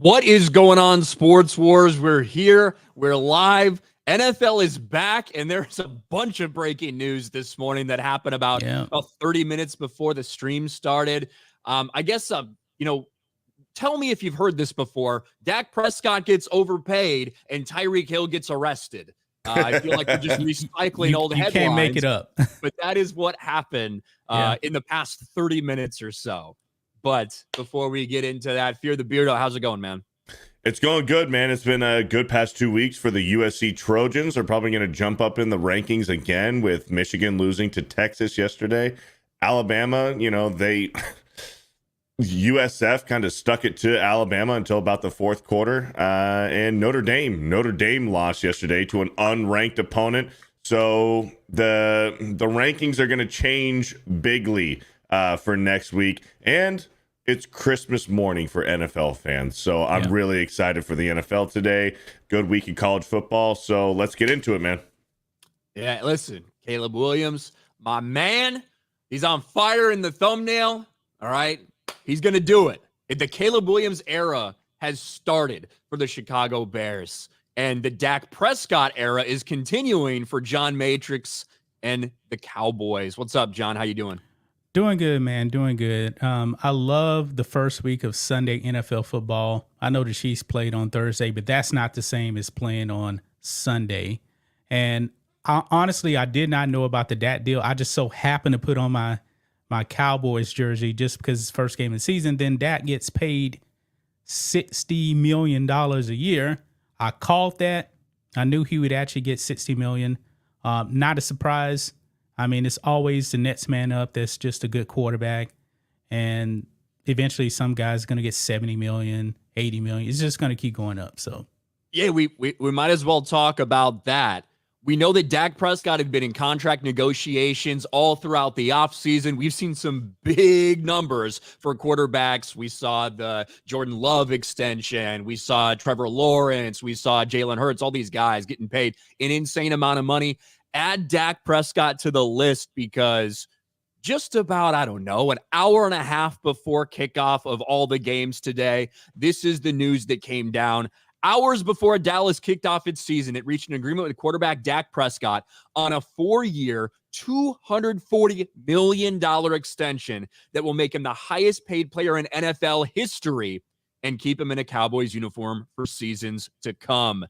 What is going on, Sports Wars? We're here. We're live. NFL is back, and there's a bunch of breaking news this morning that happened about 30 minutes before the stream started. I guess, tell me if you've heard this before. Dak Prescott gets overpaid, and Tyreek Hill gets arrested. I feel like we're just recycling old headlines. You can't make it up. But that is what happened in the past 30 minutes or so. But before we get into that, Fear the Beardo, how's it going, man? It's going good, man. It's been a good past 2 weeks for the USC Trojans. They're probably going to jump up in the rankings again with Michigan losing to Texas yesterday. Alabama, USF kind of stuck it to Alabama until about the fourth quarter. And Notre Dame lost yesterday to an unranked opponent. So the rankings are going to change bigly for next week. And it's Christmas morning for NFL fans. So I'm really excited for the NFL today. Good week in college football. So let's get into it, man. Yeah, listen, Caleb Williams, my man, he's on fire in the thumbnail. All right. He's going to do it. The Caleb Williams era has started for the Chicago Bears, and the Dak Prescott era is continuing for John Matrix and the Cowboys. What's up, John? How you doing? Doing good, man. Doing good. I love the first week of Sunday NFL football. I know the Chiefs played on Thursday, but that's not the same as playing on Sunday. And honestly, I did not know about the Dak deal. I just so happened to put on my Cowboys jersey just because it's first game of the season. Then Dak gets paid $60 million a year. I called that. I knew he would actually get $60 million. Not a surprise. I mean, it's always the next man up that's just a good quarterback. And eventually some guy's going to get 70 million, 80 million. It's just going to keep going up. So, yeah, we might as well talk about that. We know that Dak Prescott had been in contract negotiations all throughout the offseason. We've seen some big numbers for quarterbacks. We saw the Jordan Love extension. We saw Trevor Lawrence. We saw Jalen Hurts, all these guys getting paid an insane amount of money. Add Dak Prescott to the list because just about, an hour and a half before kickoff of all the games today, this is the news that came down. Hours before Dallas kicked off its season, it reached an agreement with quarterback Dak Prescott on a 4-year, $240 million extension that will make him the highest paid player in NFL history and keep him in a Cowboys uniform for seasons to come.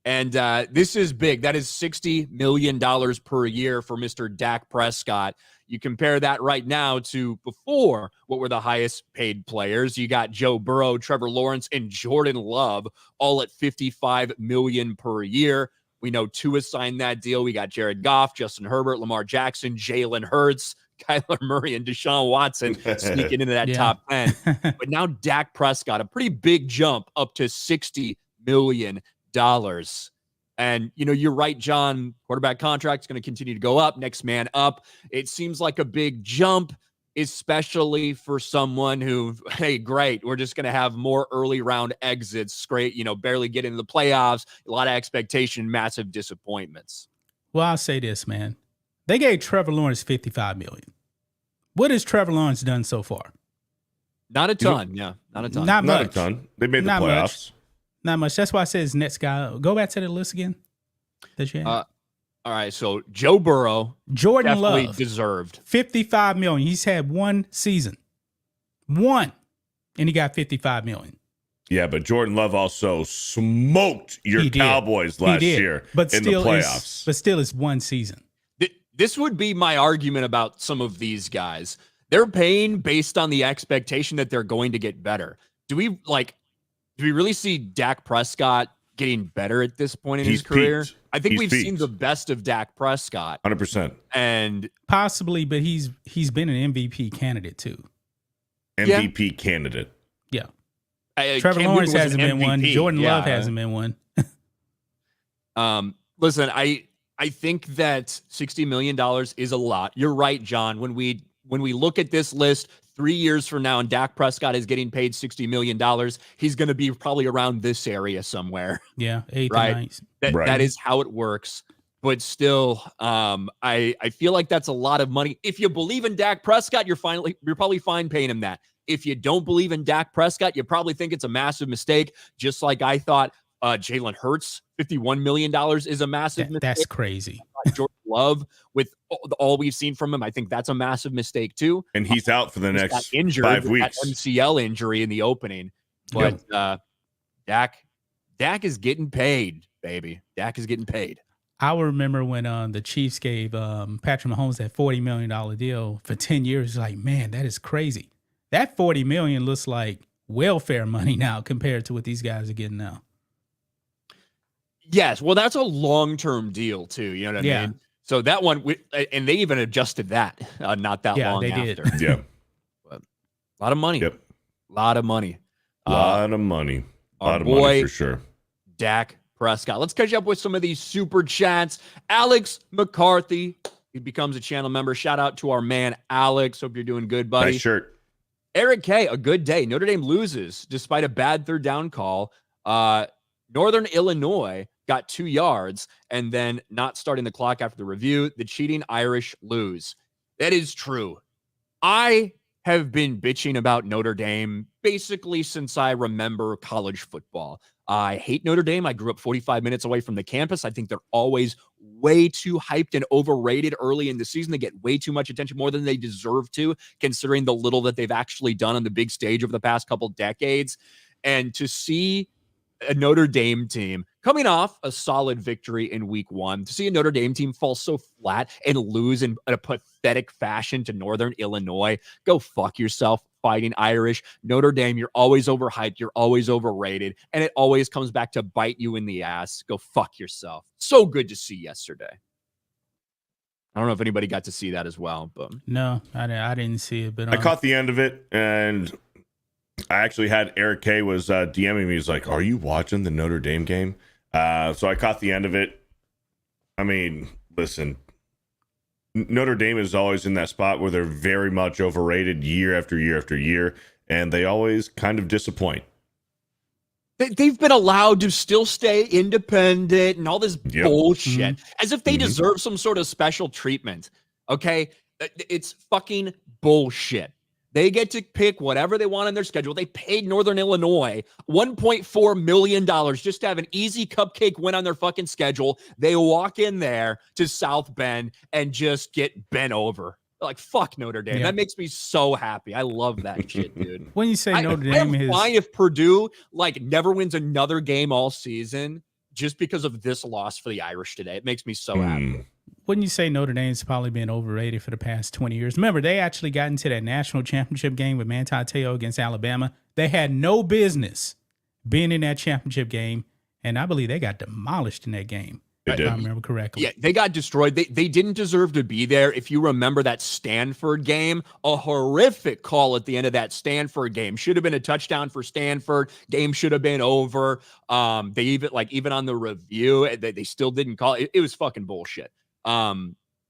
And this is big. That is $60 million per year for Mr. Dak Prescott. You compare that right now to before, what were the highest paid players? You got Joe Burrow, Trevor Lawrence, and Jordan Love, all at $55 million per year. We know Tua signed that deal. We got Jared Goff, Justin Herbert, Lamar Jackson, Jalen Hurts, Kyler Murray, and Deshaun Watson sneaking into that top 10. But now Dak Prescott, a pretty big jump up to $60 million. And, you're right, John. Quarterback contract is going to continue to go up. Next man up. It seems like a big jump, especially for someone who, hey, great, we're just going to have more early round exits. Great, barely get into the playoffs. A lot of expectation, massive disappointments. Well, I'll say this, man. They gave Trevor Lawrence $55 million. What has Trevor Lawrence done so far? Not a ton. Not a ton. Not much. Not a ton. They made the playoffs. Not much. That's why I said his next guy. Go back to the list again. All right. So Joe Burrow, Jordan definitely Love, deserved $55 million. He's had one season, and he got $55 million. Yeah, but Jordan Love also smoked your Cowboys last year in the playoffs. But still, it's one season. This would be my argument about some of these guys. They're paying based on the expectation that they're going to get better. Do we really see Dak Prescott getting better at this point in his career? Peaked. I think we've seen the best of Dak Prescott. 100%. And possibly, but he's been an MVP candidate too. MVP candidate. Yeah. Trevor Lawrence hasn't been one. Jordan Love hasn't been one. Listen, I think that $60 million is a lot. You're right, John. When we look at this list 3 years from now and Dak Prescott is getting paid $60 million, he's going to be probably around this area somewhere. Yeah, 8th right? and 9th. That is how it works. But still, I feel like that's a lot of money. If you believe in Dak Prescott, you're probably fine paying him that. If you don't believe in Dak Prescott, you probably think it's a massive mistake, just like I thought Jalen Hurts, $51 million is a massive mistake. That's crazy. Jordan Love, with all we've seen from him, I think that's a massive mistake too. And he's out for the next injured 5 weeks. That MCL injury in the opening. But Dak is getting paid, baby. Dak is getting paid. I remember when the Chiefs gave Patrick Mahomes that $40 million deal for 10 years. Like, man, that is crazy. That $40 million looks like welfare money now compared to what these guys are getting now. Yes, well, that's a long-term deal too. You know what I mean? So that one, and they even adjusted that not that long after. Did. Yeah, but a lot of money. Yep, a lot of money. A lot of money. A lot of money for sure. Dak Prescott. Let's catch up with some of these super chats. Alex McCarthy, he becomes a channel member. Shout out to our man Alex. Hope you're doing good, buddy. Nice shirt. Eric K, a good day. Notre Dame loses despite a bad third down call. Northern Illinois got 2 yards and then not starting the clock after the review. The cheating Irish lose. That is true. I have been bitching about Notre Dame basically since I remember college football. I hate Notre Dame. I grew up 45 minutes away from the campus. I think they're always way too hyped and overrated early in the season. They get way too much attention, more than they deserve to, considering the little that they've actually done on the big stage over the past couple decades. And to see a Notre Dame team coming off a solid victory in week 1, to see a Notre Dame team fall so flat and lose in a pathetic fashion to Northern Illinois, go fuck yourself, Fighting Irish. Notre Dame, you're always overhyped, you're always overrated, and it always comes back to bite you in the ass. Go fuck yourself. So good to see yesterday. I don't know if anybody got to see that as well, but no, I didn't see it, but I caught the end of it, and I actually had Eric K was DMing me. He's like, "Are you watching the Notre Dame game?" So I caught the end of it. I mean, listen, Notre Dame is always in that spot where they're very much overrated year after year after year, and they always kind of disappoint. They've been allowed to still stay independent and all this bullshit, as if they deserve some sort of special treatment. Okay? It's fucking bullshit. They get to pick whatever they want on their schedule. They paid Northern Illinois $1.4 million just to have an easy cupcake win on their fucking schedule. They walk in there to South Bend and just get bent over. They're like, fuck Notre Dame. That makes me so happy. I love that shit, dude. When you say Notre Dame is fine if Purdue never wins another game all season just because of this loss for the Irish today. It makes me so happy. Wouldn't you say Notre Dame's probably been overrated for the past 20 years? Remember, they actually got into that national championship game with Manti Te'o against Alabama. They had no business being in that championship game, and I believe they got demolished in that game. They did. If I remember correctly. Yeah, they got destroyed. They didn't deserve to be there. If you remember that Stanford game, a horrific call at the end of that Stanford game. Should have been a touchdown for Stanford. Game should have been over. They even on the review, they still didn't call it. It was fucking bullshit.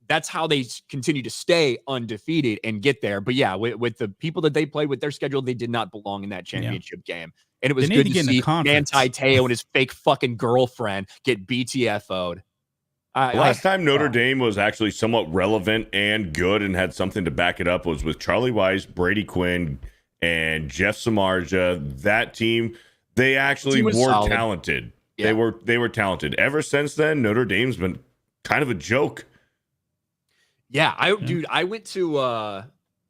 That's how they continue to stay undefeated and get there. But yeah, with the people that they played with their schedule, they did not belong in that championship game. And it was good to see Manti Te'o and his fake fucking girlfriend get BTFO'd. Last time Notre Dame was actually somewhat relevant and good and had something to back it up was with Charlie Weiss, Brady Quinn, and Jeff Samardzija. That team, they actually were talented. Yeah. They were talented. Ever since then, Notre Dame's been kind of a joke. Yeah, dude, I went to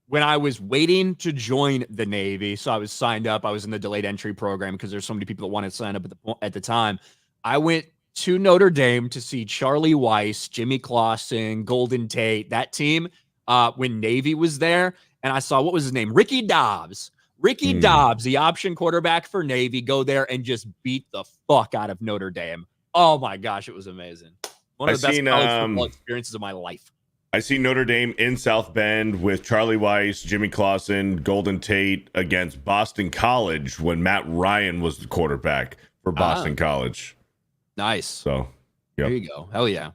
when I was waiting to join the Navy, so I was signed up. I was in the delayed entry program because there's so many people that wanted to sign up at the time. I went to Notre Dame to see Charlie Weiss, Jimmy Clausen, Golden Tate, that team when Navy was there. And I saw, what was his name? Ricky Dobbs. Ricky Dobbs, the option quarterback for Navy, go there and just beat the fuck out of Notre Dame. Oh my gosh, it was amazing. One of the best college football experiences of my life. I see Notre Dame in South Bend with Charlie Weiss, Jimmy Clausen, Golden Tate against Boston College when Matt Ryan was the quarterback for Boston College. Nice. So, there you go. Hell yeah.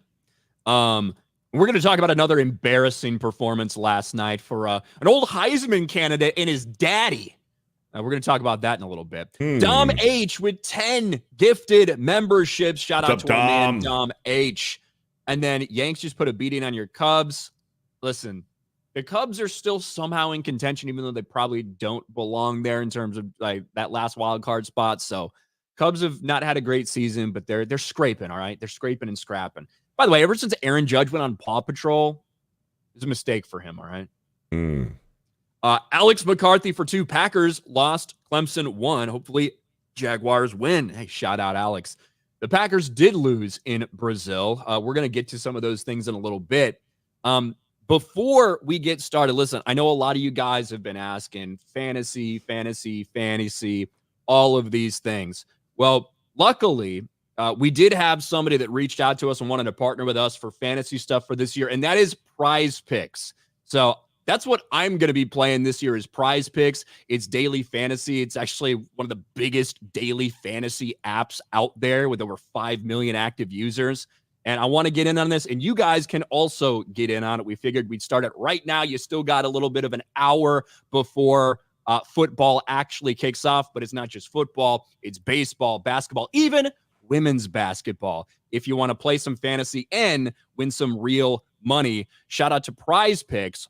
We're going to talk about another embarrassing performance last night for an old Heisman candidate and his daddy. We're going to talk about that in a little bit. Dom H with 10 gifted memberships. Shout out to our man, Dom H. And then Yanks just put a beating on your Cubs. Listen, the Cubs are still somehow in contention, even though they probably don't belong there in terms of like that last wild card spot. So Cubs have not had a great season, but they're scraping, all right? They're scraping and scrapping. By the way, ever since Aaron Judge went on Paw Patrol, it was a mistake for him, all right? Alex McCarthy for 2. Packers lost. Clemson won. Hopefully, Jaguars win. Hey, shout out, Alex. The Packers did lose in Brazil. We're going to get to some of those things in a little bit. Before we get started, listen, I know a lot of you guys have been asking fantasy, all of these things. Well, luckily, we did have somebody that reached out to us and wanted to partner with us for fantasy stuff for this year, and that is Prize Picks. So that's what I'm going to be playing this year is Prize Picks. It's daily fantasy. It's actually one of the biggest daily fantasy apps out there with over 5 million active users. And I want to get in on this, and you guys can also get in on it. We figured we'd start it right now. You still got a little bit of an hour before football actually kicks off, but it's not just football. It's baseball, basketball, even women's basketball. If you want to play some fantasy and win some real money, shout out to Prize Picks.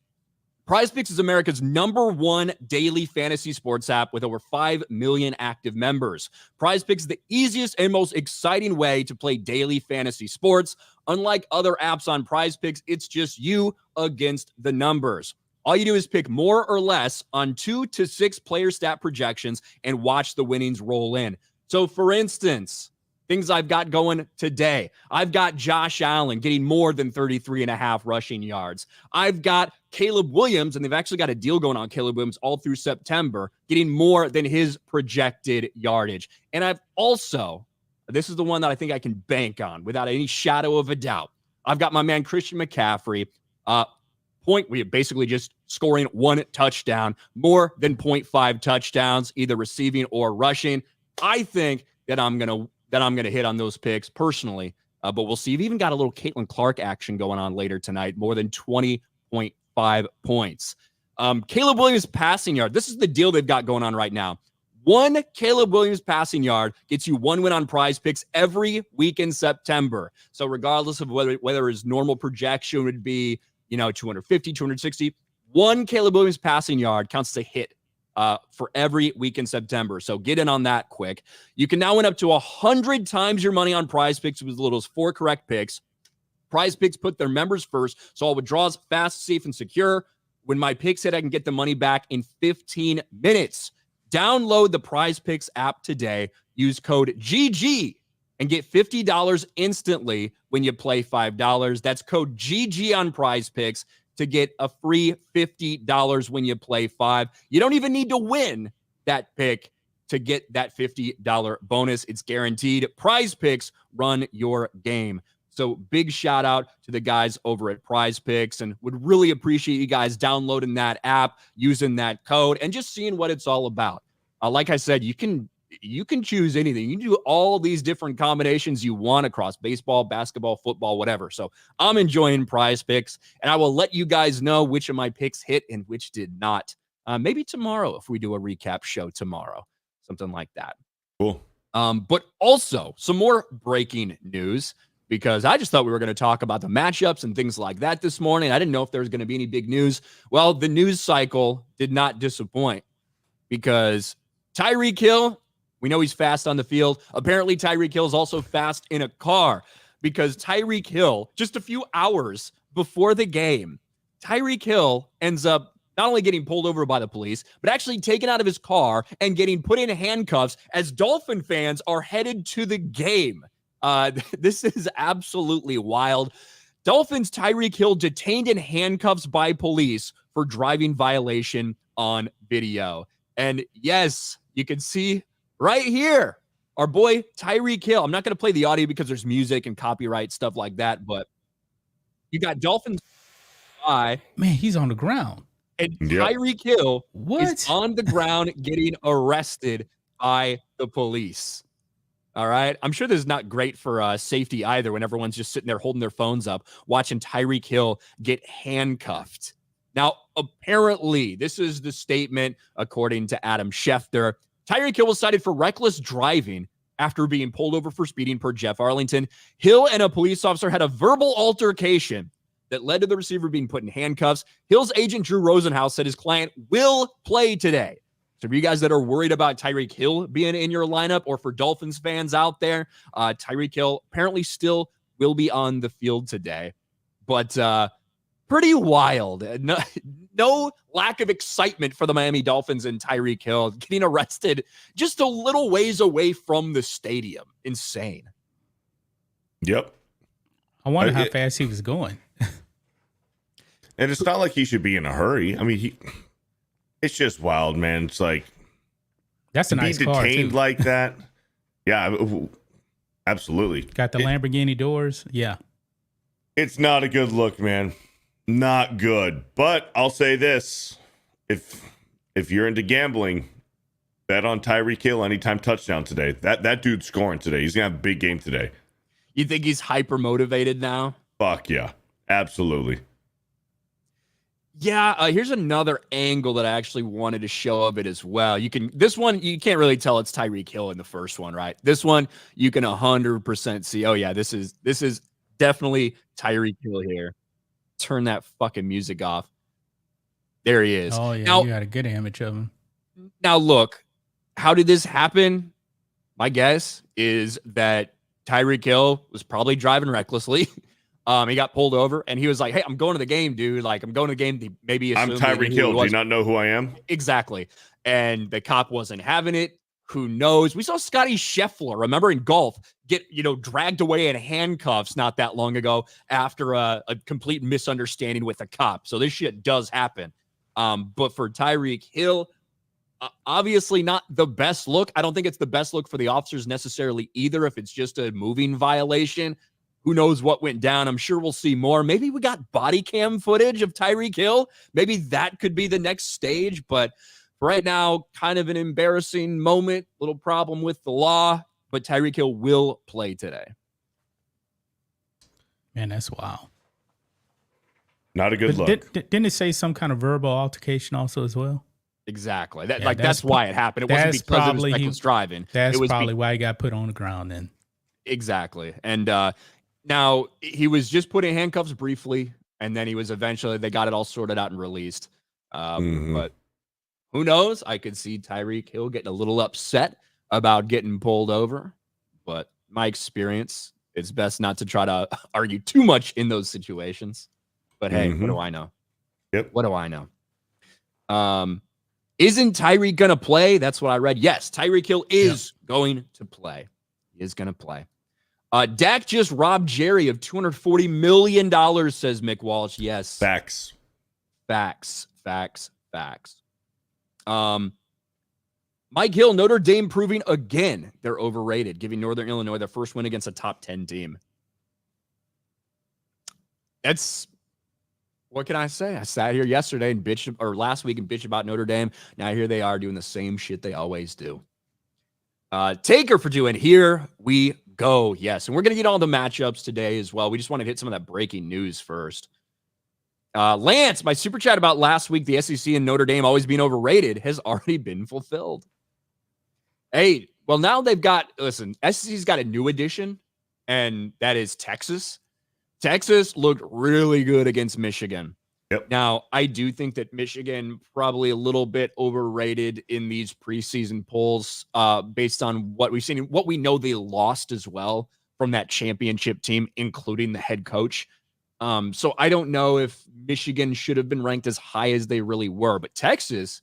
Prize Picks is America's #1 daily fantasy sports app with over 5 million active members. Prize Picks is the easiest and most exciting way to play daily fantasy sports. Unlike other apps on Prize Picks, it's just you against the numbers. All you do is pick more or less on 2 to 6 player stat projections and watch the winnings roll in. So, for instance, things I've got going today. I've got Josh Allen getting more than 33.5 rushing yards. I've got Caleb Williams, and they've actually got a deal going on Caleb Williams all through September, getting more than his projected yardage. And I've also, this is the one that I think I can bank on without any shadow of a doubt. I've got my man Christian McCaffrey, we basically just scoring 1 touchdown, more than 0.5 touchdowns, either receiving or rushing. I think that I'm going to hit on those picks personally, but we'll see. You've even got a little Caitlin Clark action going on later tonight, more than 20.5 points. Caleb Williams passing yard. This is the deal they've got going on right now. 1 Caleb Williams passing yard gets you 1 win on Prize Picks every week in September. So regardless of whether his normal projection would be, 250, 260, 1 Caleb Williams passing yard counts as a hit for every week in September. So get in on that quick. You can now win up to 100 times your money on Prize Picks with as little as 4 correct picks. Prize Picks put their members first, so all withdrawals fast, safe, and secure. When my picks hit, I can get the money back in 15 minutes. Download the Prize Picks app today. Use code GG and get $50 instantly when you play $5. That's code GG on Prize Picks to get a free $50 when you play 5. You don't even need to win that pick to get that $50 bonus. It's guaranteed. Prize Picks, run your game. So big shout out to the guys over at Prize Picks, and would really appreciate you guys downloading that app, using that code, and just seeing what it's all about. Like I said, you can choose anything. You can do all these different combinations you want across baseball, basketball, football, whatever. So I'm enjoying Prize Picks, and I will let you guys know which of my picks hit and which did not. Maybe tomorrow if we do a recap show tomorrow, something like that. Cool. But also some more breaking news, because I just thought we were going to talk about the matchups and things like that this morning. I didn't know if there was going to be any big news. Well, the news cycle did not disappoint, because Tyreek Hill, we know he's fast on the field. Apparently, Tyreek Hill is also fast in a car, because Tyreek Hill, just a few hours before the game, Tyreek Hill ends up not only getting pulled over by the police, but actually taken out of his car and getting put in handcuffs as Dolphin fans are headed to the game. This is absolutely wild. Dolphins Tyreek Hill detained in handcuffs by police for driving violation on video. And yes, you can see right here, our boy Tyreek Hill. I'm not going to play the audio because there's music and copyright stuff like that, but you got Dolphins. Man, he's on the ground. And Tyreek Hill What? is on the ground getting arrested by the police. All right. I'm sure this is not great for safety either, when everyone's just sitting there holding their phones up, watching Tyreek Hill get handcuffed. Now, apparently, this is the statement, according to Adam Schefter. Tyreek Hill was cited for reckless driving after being pulled over for speeding per Jeff Arlington. Hill and a police officer had a verbal altercation. that led to the receiver being put in handcuffs. Hill's agent, Drew Rosenhaus, said his client will play today. So for you guys that are worried about Tyreek Hill being in your lineup, or for Dolphins fans out there, Tyreek Hill apparently still will be on the field today. But pretty wild. No lack of excitement for the Miami Dolphins and Tyreek Hill getting arrested just a little ways away from the stadium. Insane. Yep. I wonder how fast he was going. And it's not like he should be in a hurry. I mean, it's just wild, man. It's like, that's a nice car, detained too. like that. Yeah, absolutely. Got the Lamborghini doors. Yeah. It's not a good look, man. Not good. But I'll say this. If you're into gambling, bet on Tyreek Hill anytime touchdown today. That dude's scoring today. He's going to have a big game today. You think he's hyper motivated now? Fuck yeah. Absolutely. Yeah, here's another angle that I actually wanted to show of it as well. This one, you can't really tell it's Tyreek Hill in the first one, right? This one, you can 100% see, oh yeah, this is definitely Tyreek Hill here. Turn that fucking music off. There he is. Oh yeah, now, you got a good image of him. Now look, how did this happen? My guess is that Tyreek Hill was probably driving recklessly. He got pulled over, and he was like, "Hey, I'm going to the game, dude. Like, I'm going to the game." Maybe I'm Tyreek Hill. Do you not know who I am? Exactly. And the cop wasn't having it. Who knows? We saw Scotty Scheffler, remember, in golf, get dragged away in handcuffs not that long ago after a complete misunderstanding with a cop. So this shit does happen. But for Tyreek Hill, obviously not the best look. I don't think it's the best look for the officers necessarily either. If it's just a moving violation. Who knows what went down? I'm sure we'll see more. Maybe we got body cam footage of Tyreek Hill. Maybe that could be the next stage. But right now, kind of an embarrassing moment. Little problem with the law. But Tyreek Hill will play today. Man, that's wild. Not a good look. Didn't it say some kind of verbal altercation also as well? Exactly. That's why it happened. It wasn't because of his reckless driving. That's probably why he got put on the ground then. Exactly. And now, he was just put in handcuffs briefly, and then they got it all sorted out and released. But who knows? I could see Tyreek Hill getting a little upset about getting pulled over. But my experience, it's best not to try to argue too much in those situations. But hey, what do I know? Yep. What do I know? Isn't Tyreek going to play? That's what I read. Yes, Tyreek Hill is going to play. He is going to play. Dak just robbed Jerry of $240 million, says Mick Walsh. Yes. Facts. Mike Hill, Notre Dame proving again they're overrated, giving Northern Illinois their first win against a top 10 team. What can I say? I sat here yesterday and last week and bitched about Notre Dame. Now here they are doing the same shit they always do. Taker for doing Here We Go. Yes, and we're going to get all the matchups today as well. We just want to hit some of that breaking news first. Lance, my super chat about last week, the SEC and Notre Dame always being overrated, has already been fulfilled. Hey, well, now SEC's got a new addition, and that is Texas. Texas looked really good against Michigan. Yep. Now, I do think that Michigan probably a little bit overrated in these preseason polls based on what we've seen, what we know they lost as well from that championship team, including the head coach. So I don't know if Michigan should have been ranked as high as they really were. But Texas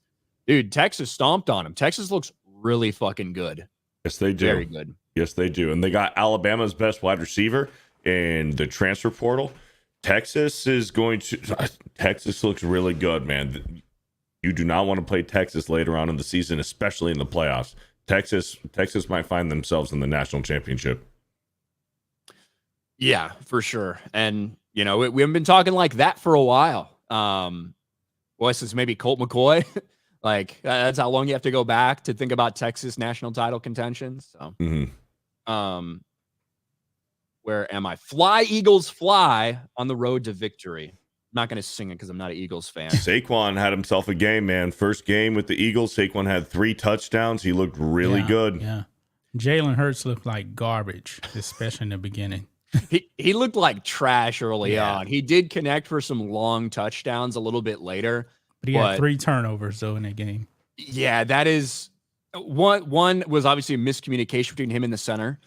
stomped on them. Texas looks really fucking good. Yes, they do. Very good. Yes, they do. And they got Alabama's best wide receiver in the transfer portal. Texas looks really good, man. You do not want to play Texas later on in the season, especially in the playoffs. Texas might find themselves in the national championship. Yeah, for sure. And, we haven't been talking like that for a while. Since maybe Colt McCoy, that's how long you have to go back to think about Texas national title contention. So, where am I? Fly, Eagles, fly on the road to victory. I'm not going to sing it because I'm not an Eagles fan. Saquon had himself a game, man. First game with the Eagles, Saquon had 3 touchdowns. He looked really good. Yeah. Jalen Hurts looked like garbage, especially in the beginning. He looked like trash early Yeah. on. He did connect for some long touchdowns a little bit later. But he had 3 turnovers though in that game. Yeah, that is one was obviously a miscommunication between him and the center.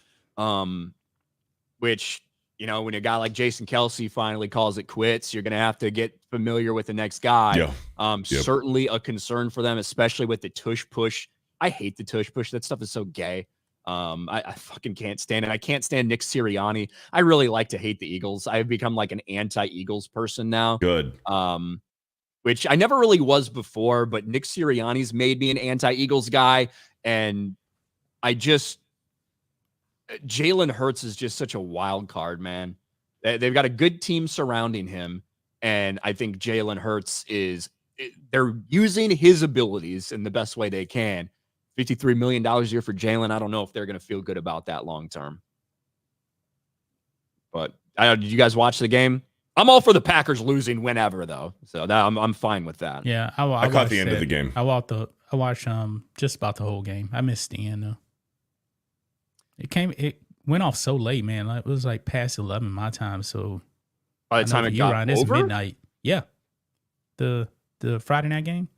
Which, when a guy like Jason Kelsey finally calls it quits, you're going to have to get familiar with the next guy. Yeah. Certainly a concern for them, especially with the tush push. I hate the tush push. That stuff is so gay. I fucking can't stand it. I can't stand Nick Sirianni. I really like to hate the Eagles. I've become like an anti-Eagles person now. Good. Which I never really was before, but Nick Sirianni's made me an anti-Eagles guy. And Jalen Hurts is just such a wild card, man. They've got a good team surrounding him. And I think Jalen Hurts they're using his abilities in the best way they can. $53 million a year for Jalen. I don't know if they're going to feel good about that long term. But did you guys watch the game? I'm all for the Packers losing whenever, though. So I'm fine with that. Yeah, I caught the end of the game. I watched just about the whole game. I missed the end though. It went off so late, man. It was like past 11 my time. So by the time it got over, it's midnight. Yeah, the Friday night game.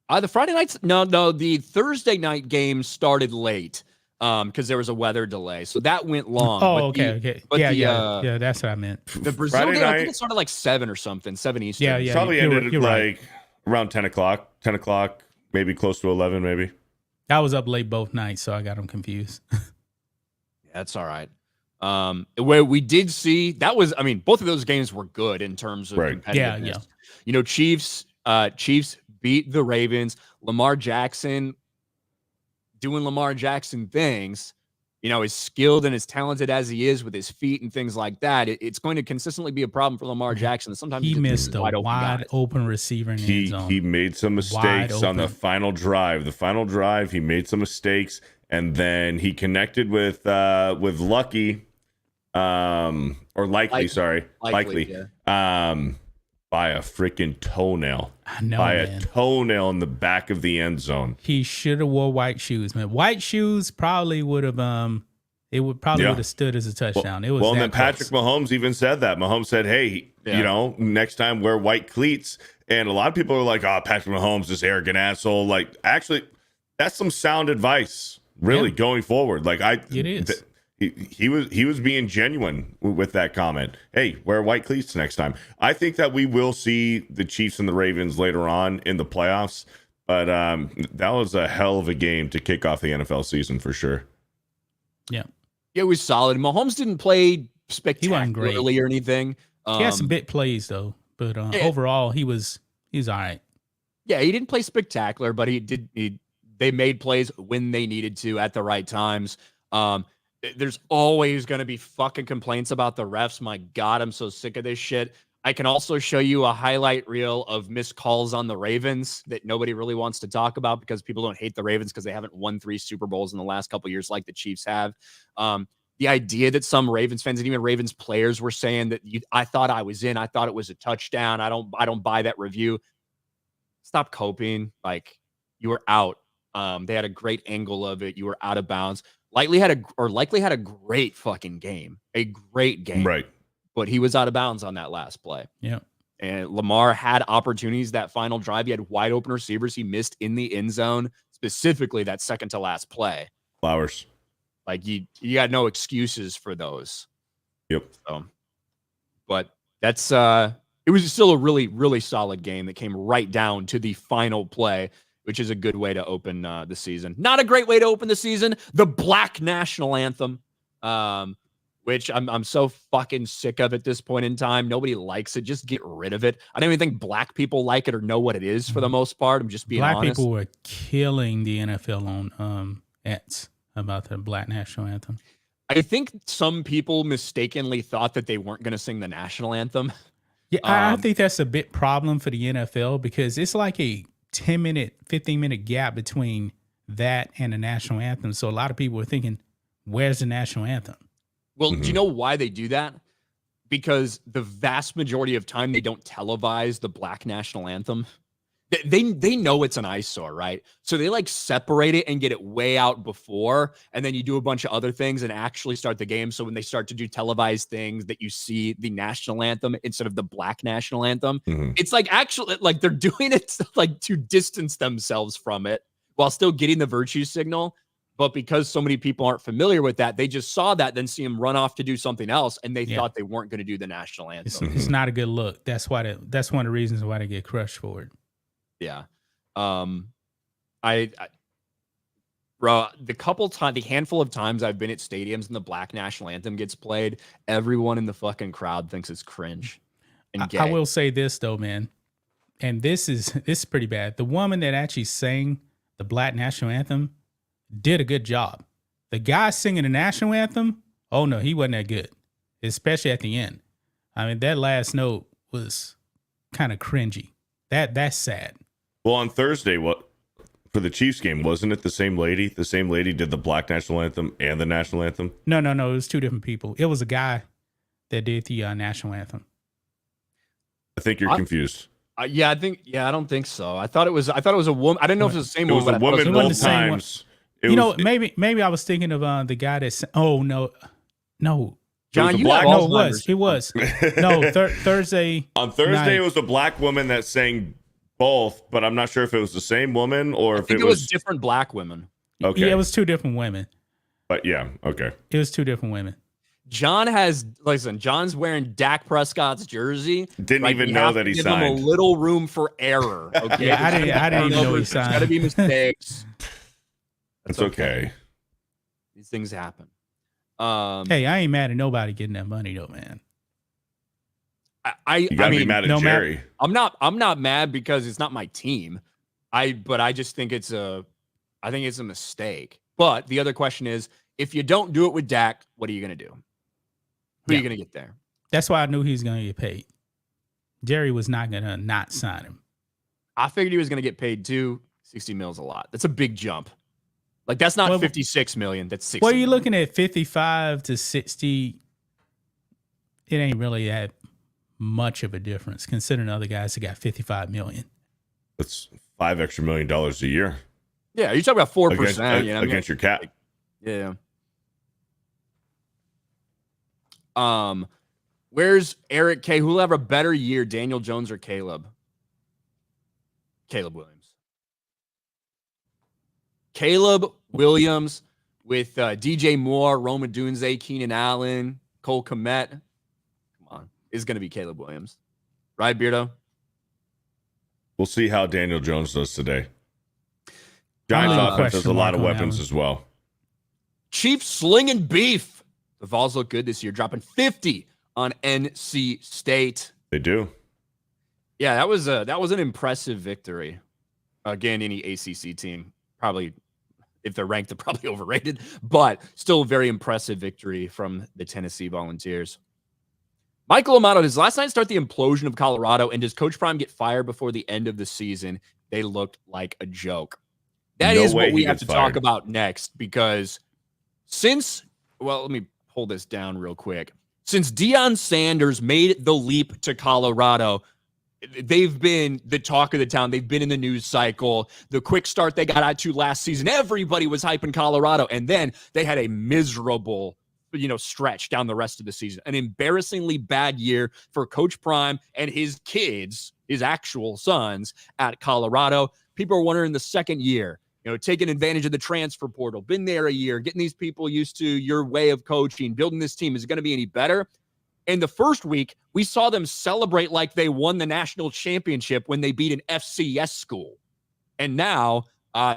The Friday nights, no, the Thursday night game started late because there was a weather delay, so that went long. Oh, okay. But yeah, that's what I meant. The Brazil Friday game, I night, think it started like 7 or something, 7 Eastern. Yeah. Probably ended you're right. around 10 o'clock, maybe close to 11, maybe. I was up late both nights, so I got them confused. That's all right. Where we did see both of those games were good in terms of competitiveness. Yeah. Chiefs beat the Ravens. Lamar Jackson doing Lamar Jackson things, as skilled and as talented as he is with his feet and things like that, it's going to consistently be a problem for Lamar Jackson. Sometimes he missed a wide open receiver in the end zone. He made some mistakes on the final drive. The final drive, he made some mistakes, and then he connected with Lucky, or Likely, sorry. Likely. Yeah. By a freaking toenail. I know, a toenail in the back of the end zone. He should have wore white shoes, man. White shoes probably would have would have stood as a touchdown. And then Patrick Mahomes even said that. Mahomes said, "Hey, next time wear white cleats." And a lot of people are like, "Oh, Patrick Mahomes, this arrogant asshole." Like, actually, that's some sound advice, really, going forward. Like, it is. He was being genuine with that comment. Hey, wear white cleats next time. I think that we will see the Chiefs and the Ravens later on in the playoffs, but that was a hell of a game to kick off the NFL season for sure. Yeah, it was solid. Mahomes didn't play spectacularly or anything. He had some big plays though, but overall he's all right. Yeah, he didn't play spectacular, but they made plays when they needed to at the right times. There's always going to be fucking complaints about the refs. My God, I'm so sick of this shit. I can also show you a highlight reel of missed calls on the Ravens that nobody really wants to talk about because people don't hate the Ravens because they haven't won 3 Super Bowls in the last couple of years like the Chiefs have. The idea that some Ravens fans and even Ravens players were saying that I thought I was in, I thought it was a touchdown. I don't buy that review. Stop coping. Like, you were out. They had a great angle of it. You were out of bounds. Likely had a great fucking game, a great game, right? But he was out of bounds on that last play. Yeah, and Lamar had opportunities that final drive. He had wide open receivers he missed in the end zone, specifically that second to last play. Flowers, like you got no excuses for those. Yep. So, but that's it was still a really, really solid game that came right down to the final play, which is a good way to open the season. Not a great way to open the season. The Black National Anthem, which I'm so fucking sick of at this point in time. Nobody likes it. Just get rid of it. I don't even think black people like it or know what it is for the most part. I'm just being honest. Black people were killing the NFL on ads about the Black National Anthem. I think some people mistakenly thought that they weren't going to sing the national anthem. Yeah, I think that's a big problem for the NFL because it's like a 10-minute, 15-minute gap between that and the national anthem. So a lot of people are thinking, where's the national anthem? Well, do you know why they do that? Because the vast majority of time they don't televise the Black National Anthem. They know it's an eyesore, right? So they like separate it and get it way out before, and then you do a bunch of other things and actually start the game. So when they start to do televised things, that you see the national anthem instead of the black national anthem, it's like actually like they're doing it like to distance themselves from it while still getting the virtue signal. But because so many people aren't familiar with that, they just saw that, then see him run off to do something else, and they thought they weren't going to do the national anthem. It's not a good look. That's why. That's one of the reasons why they get crushed for it. Yeah. Bro, the handful of times I've been at stadiums and the black national anthem gets played, everyone in the fucking crowd thinks it's cringe and gay. I will say this though, man, and this is pretty bad. The woman that actually sang the black national anthem did a good job. The guy singing the national anthem, oh no, he wasn't that good, especially at the end. I mean, that last note was kind of cringy. That's sad. Well, on Thursday, for the Chiefs game, wasn't it the same lady? The same lady did the black national anthem and the national anthem? No. It was two different people. It was a guy that did the national anthem. I think you're confused. I don't think so. I thought it was a woman. I didn't know if it was the same woman. It was a woman both times. Maybe I was thinking of the guy that. Oh no. John, it was. No, Thursday. On Thursday, night. It was a black woman that sang both, but I'm not sure if it was the same woman or if it was different black women. Okay. Yeah, it was two different women. But yeah, okay. It was two different women. John's wearing Dak Prescott's jersey. Didn't even know that he signed. Give him a little room for error. Okay. Yeah, I didn't even know he signed. There's got to be mistakes. That's okay. These things happen. Hey, I ain't mad at nobody getting that money though, man. You gotta be mad at Jerry. I'm not mad because it's not my team. But I just think it's a mistake. But the other question is, if you don't do it with Dak, what are you gonna do? Who are you gonna get there? That's why I knew he was gonna get paid. Jerry was not gonna not sign him. I figured he was gonna get paid too. 60 mil is a lot. That's a big jump. Like that's not 56 million. That's 60. Well, you're looking at 55 to 60. It ain't really that much of a difference considering other guys that got 55 million. That's $5 extra million a year. Yeah, you're talking about 4% against your cap. Yeah. Where's Eric K? Who'll have a better year, Daniel Jones or Caleb? Caleb Williams. Caleb Williams with DJ Moore, Roma Dunze, Keenan Allen, Cole Kmet. Come on, is going to be Caleb Williams, right, Beardo? We'll see how Daniel Jones does today. Giants offense has a lot of weapons as well. Chiefs slinging beef. The Vols look good this year, dropping 50 on NC State. They do. Yeah, that was an impressive victory. Again, any ACC team probably, if they're ranked, they're probably overrated, but still a very impressive victory from the Tennessee Volunteers. Michael Amato, does last night start the implosion of Colorado, and does Coach Prime get fired before the end of the season? They looked like a joke. That is what we have to talk about next, because let me pull this down real quick. Since Deion Sanders made the leap to Colorado, they've been the talk of the town. They've been in the news cycle. The quick start they got out to last season, everybody was hyping Colorado, and then they had a miserable stretch down the rest of the season. An embarrassingly bad year for Coach Prime and his kids, his actual sons at Colorado. People are wondering the second year, taking advantage of the transfer portal, been there a year, getting these people used to your way of coaching, building this team. Is it going to be any better? In the first week, we saw them celebrate like they won the national championship when they beat an FCS school. And now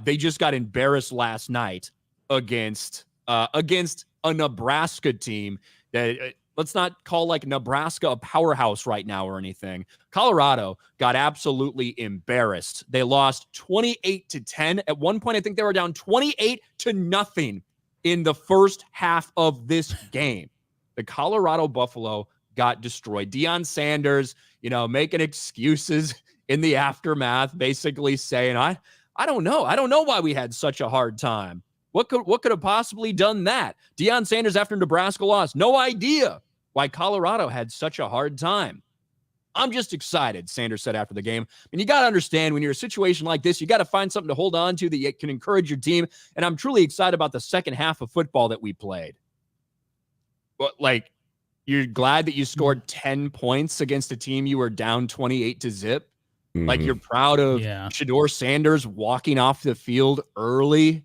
they just got embarrassed last night against a Nebraska team that let's not call like Nebraska a powerhouse right now or anything. Colorado got absolutely embarrassed. They lost 28-10. At one point, I think they were down 28-0 in the first half of this game. The Colorado Buffalo got destroyed. Deion Sanders, making excuses in the aftermath, basically saying, I don't know. I don't know why we had such a hard time. What could have possibly done that? Deion Sanders, after Nebraska lost, no idea why Colorado had such a hard time. I'm just excited, Sanders said after the game. And you got to understand, when you're in a situation like this, you got to find something to hold on to that can encourage your team. And I'm truly excited about the second half of football that we played. But, like, you're glad that you scored 10 points against a team you were down 28-0. Like, you're proud of Shedeur Sanders walking off the field early.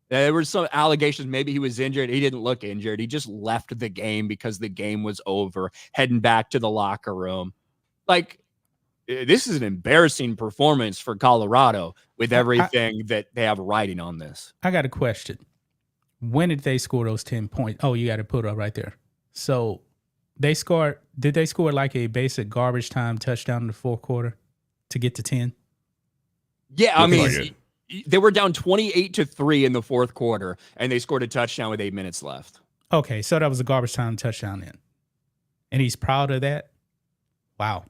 There were some allegations maybe he was injured. He didn't look injured. He just left the game because the game was over, heading back to the locker room. Like, this is an embarrassing performance for Colorado with everything that they have riding on this. I got a question. When did they score those 10 points? Oh, you got to put it up right there. So did they score like a basic garbage time touchdown in the fourth quarter to get to 10? Yeah, I mean, they were down 28-3 in the fourth quarter, and they scored a touchdown with 8 minutes left. Okay, so that was a garbage time touchdown then. And he's proud of that? Wow.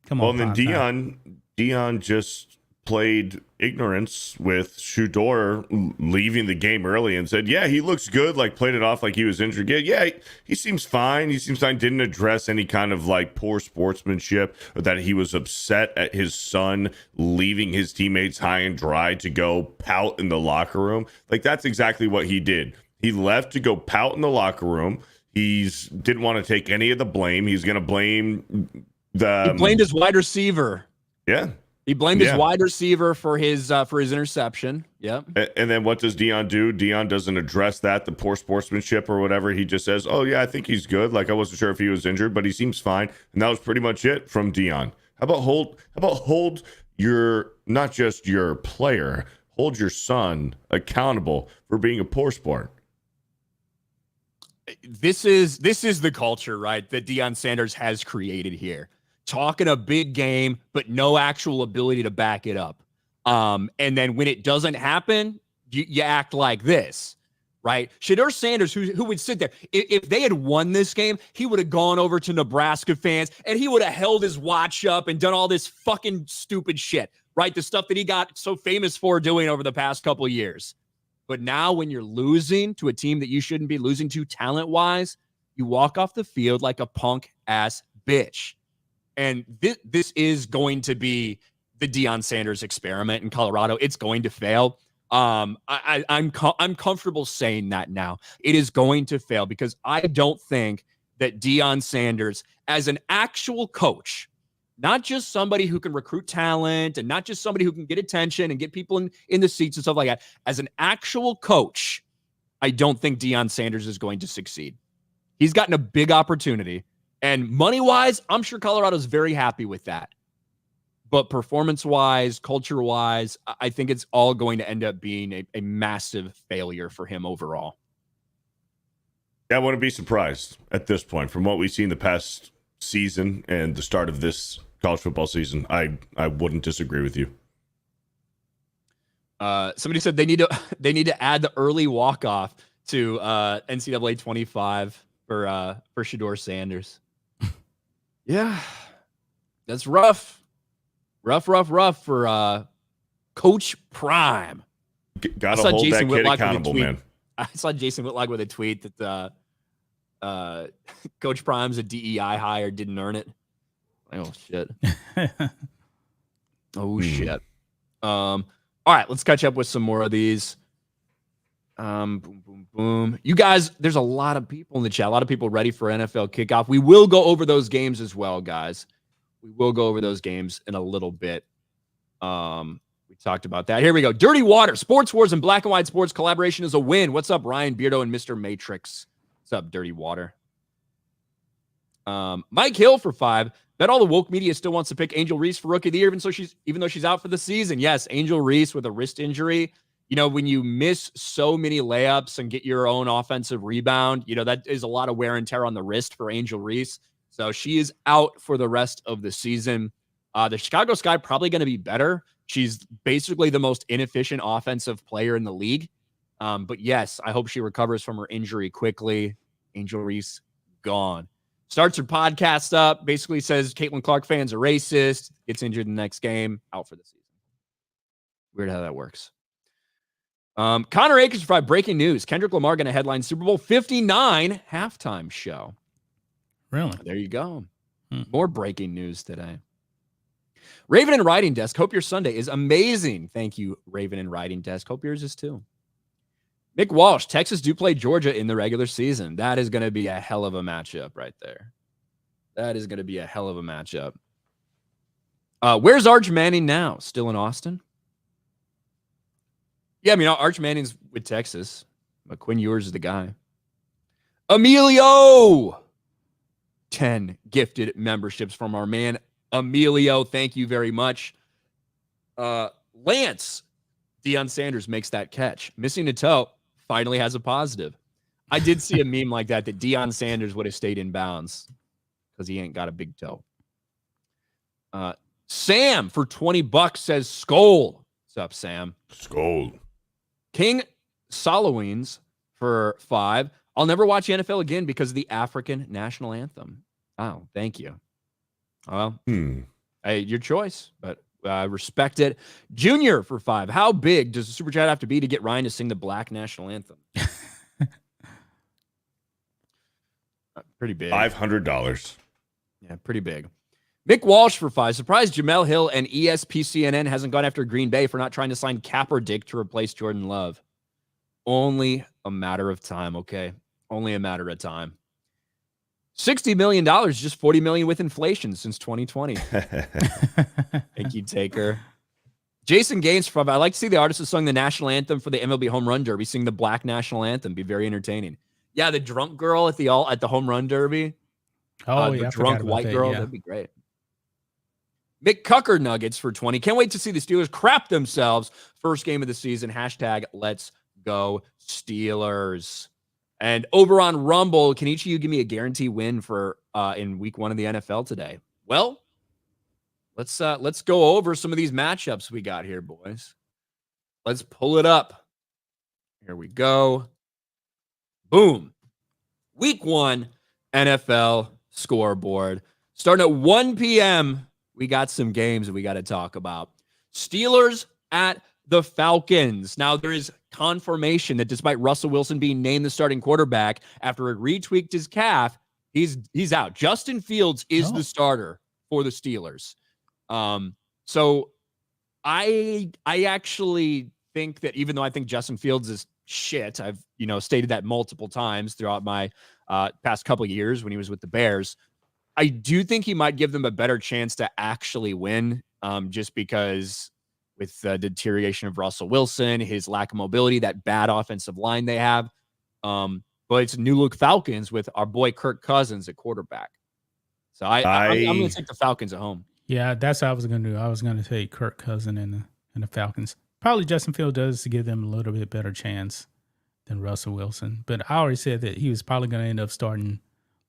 Come on. Well, and then Deion just played ignorance with Shedeur leaving the game early and said, yeah, he looks good, like played it off like he was injured. Yeah, he seems fine. Didn't address any kind of like poor sportsmanship or that he was upset at his son leaving his teammates high and dry to go pout in the locker room. Like, that's exactly what he did. He left to go pout in the locker room. He didn't want to take any of the blame. He's going to blame he blamed his wide receiver. Yeah. He blamed his wide receiver for his interception. Yeah. And then what does Deion do? Deion doesn't address that, the poor sportsmanship or whatever. He just says, oh, yeah, I think he's good. Like, I wasn't sure if he was injured, but he seems fine. And that was pretty much it from Deion. How about hold your, not just your player, hold your son accountable for being a poor sport. This is the culture, right, that Deion Sanders has created here. Talking a big game, but no actual ability to back it up. And then when it doesn't happen, you act like this, right? Shedeur Sanders, who would sit there, if they had won this game, he would have gone over to Nebraska fans and he would have held his watch up and done all this fucking stupid shit, right? The stuff that he got so famous for doing over the past couple of years. But now when you're losing to a team that you shouldn't be losing to talent-wise, you walk off the field like a punk-ass bitch. And this is going to be the Deion Sanders experiment in Colorado. It's going to fail. I'm comfortable saying that now. It is going to fail because I don't think that Deion Sanders, as an actual coach, not just somebody who can recruit talent and not just somebody who can get attention and get people in the seats and stuff like that, as an actual coach, I don't think Deion Sanders is going to succeed. He's gotten a big opportunity. And money-wise, I'm sure Colorado's very happy with that. But performance-wise, culture-wise, I think it's all going to end up being a massive failure for him overall. Yeah, I wouldn't be surprised at this point. From what we've seen the past season and the start of this college football season, I wouldn't disagree with you. Somebody said they need to add the early walk-off to NCAA 25 for Shedeur Sanders. Yeah, that's rough. Rough for Coach Prime. Got to hold that kid accountable, man. I saw Jason Whitlock with a tweet that Coach Prime's a DEI hire, didn't earn it. Oh, shit. Shit. All right, let's catch up with some more of these. Boom. You guys, there's a lot of people in the chat, a lot of people ready for NFL kickoff. We will go over those games as well, guys. We will go over those games in a little bit. We talked about that. Here we go. Dirty Water, Sports Wars and Black and White Sports collaboration is a win. What's up, Ryan Beardo and Mr. Matrix? What's up, Dirty Water? Mike Hill for 5. Bet all the woke media still wants to pick Angel Reese for Rookie of the Year, even though she's out for the season. Yes, Angel Reese with a wrist injury. You know, when you miss so many layups and get your own offensive rebound, you know, that is a lot of wear and tear on the wrist for Angel Reese. So she is out for the rest of the season. The Chicago Sky probably going to be better. She's basically the most inefficient offensive player in the league. But yes, I hope she recovers from her injury quickly. Angel Reese gone. Starts her podcast up, basically says Caitlin Clark fans are racist, gets injured in the next game, out for the season. Weird how that works. Connor Akers for 5. Breaking news. Kendrick Lamar going to headline Super Bowl 59 halftime show. Really? There you go. More breaking news today. Raven and Writing Desk. Hope your Sunday is amazing. Thank you, Raven and Writing Desk. Hope yours is too. Mick Walsh. Texas do play Georgia in the regular season. That is going to be a hell of a matchup right there. That is going to be a hell of a matchup. Where's Arch Manning now? Still in Austin? Yeah, I mean, Arch Manning's with Texas. But Quinn Ewers is the guy. Emilio! 10 gifted memberships from our man, Emilio. Thank you very much. Lance. Deion Sanders makes that catch. Missing a toe. Finally has a positive. I did see a meme like that Deion Sanders would have stayed in bounds because he ain't got a big toe. Sam for $20 says Skol. What's up, Sam? Skol. King Solowines for $5. I'll never watch the NFL again because of the African national anthem. Oh, thank you. Well, hey, your choice, but I respect it. Junior for $5. How big does the super chat have to be to get Ryan to sing the Black national anthem? Pretty big. $500. Yeah, pretty big. Mick Walsh for $5. Surprised Jamel Hill and ESPCNN hasn't gone after Green Bay for not trying to sign Cap or Dick to replace Jordan Love. Only a matter of time, okay? Only a matter of time. $60 million, just $40 million with inflation since 2020. Thank you, Taker. Jason Gaines from I like to see the artists who sung the national anthem for the MLB Home Run Derby sing the Black national anthem. Be very entertaining. Yeah, the drunk girl at the Home Run Derby. Oh, the yeah, drunk white girl. Yeah. That'd be great. Mick Cucker Nuggets for 20. Can't wait to see the Steelers crap themselves. First game of the season. Hashtag let's go Steelers. And over on Rumble, can each of you give me a guarantee win for in week 1 of the NFL today? Well, let's go over some of these matchups we got here, boys. Let's pull it up. Here we go. Boom. Week 1 NFL scoreboard. Starting at 1 p.m., we got some games that we got to talk about. Steelers at the Falcons. Now, there is confirmation that despite Russell Wilson being named the starting quarterback after it retweaked his calf, he's out. Justin Fields is the starter for the Steelers. So I actually think that even though I think Justin Fields is shit, I've stated that multiple times throughout my past couple of years when he was with the Bears, I do think he might give them a better chance to actually win, just because with the deterioration of Russell Wilson, his lack of mobility, that bad offensive line they have. But it's new look Falcons with our boy Kirk Cousins at quarterback. So I'm going to take the Falcons at home. Yeah, that's what I was going to do. I was going to take Kirk Cousins and the Falcons. Probably Justin Fields does to give them a little bit better chance than Russell Wilson. But I already said that he was probably going to end up starting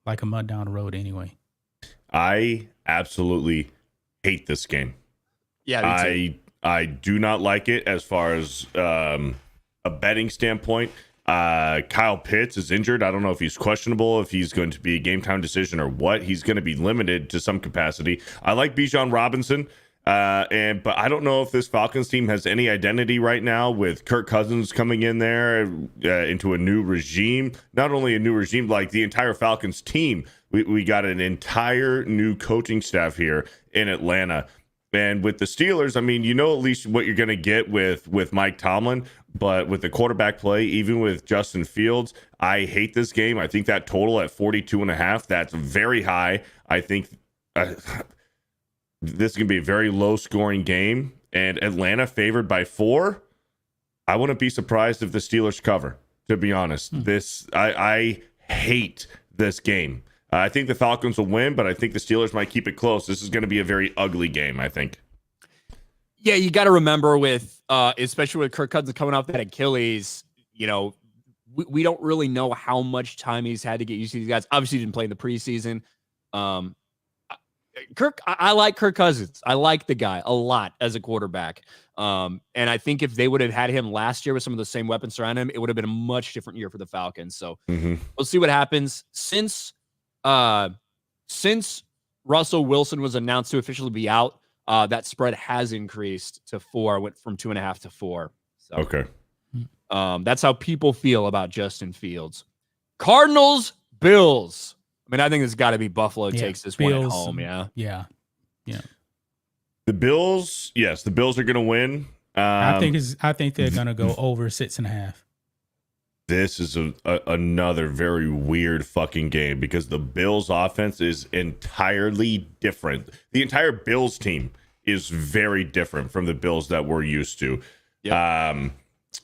like a month down the road anyway. I absolutely hate this game. Yeah, I do not like it as far as a betting standpoint. Kyle Pitts is injured. I don't know if he's questionable, if he's going to be a game time decision or what. He's going to be limited to some capacity. I like Bijan Robinson, but I don't know if this Falcons team has any identity right now with Kirk Cousins coming in there into a new regime. Not only a new regime, like the entire Falcons team. We got an entire new coaching staff here in Atlanta. And with the Steelers, I mean, at least what you're going to get with Mike Tomlin, but with the quarterback play, even with Justin Fields, I hate this game. I think that total at 42.5, that's very high. I think this is going to be a very low scoring game, and Atlanta favored by 4. I wouldn't be surprised if the Steelers cover, to be honest. I hate this game. I think the Falcons will win, but I think the Steelers might keep it close. This is going to be a very ugly game, I think. Yeah, you got to remember with, especially with Kirk Cousins coming off that Achilles, we don't really know how much time he's had to get used to these guys. Obviously, he didn't play in the preseason. I like Kirk Cousins. I like the guy a lot as a quarterback. And I think if they would have had him last year with some of the same weapons around him, it would have been a much different year for the Falcons. So we'll see what happens. Since Russell Wilson was announced to officially be out, that spread has increased to 4, went from 2.5 to 4. So, okay. That's how people feel about Justin Fields. Cardinals, Bills. I mean, I think it's got to be Buffalo Yeah, takes this one at Bills, home. Yeah. Yeah. The Bills, yes, the Bills are going to win. I think they're gonna go over 6.5. This is another very weird fucking game because the Bills offense is entirely different. The entire Bills team is very different from the Bills that we're used to. Yep.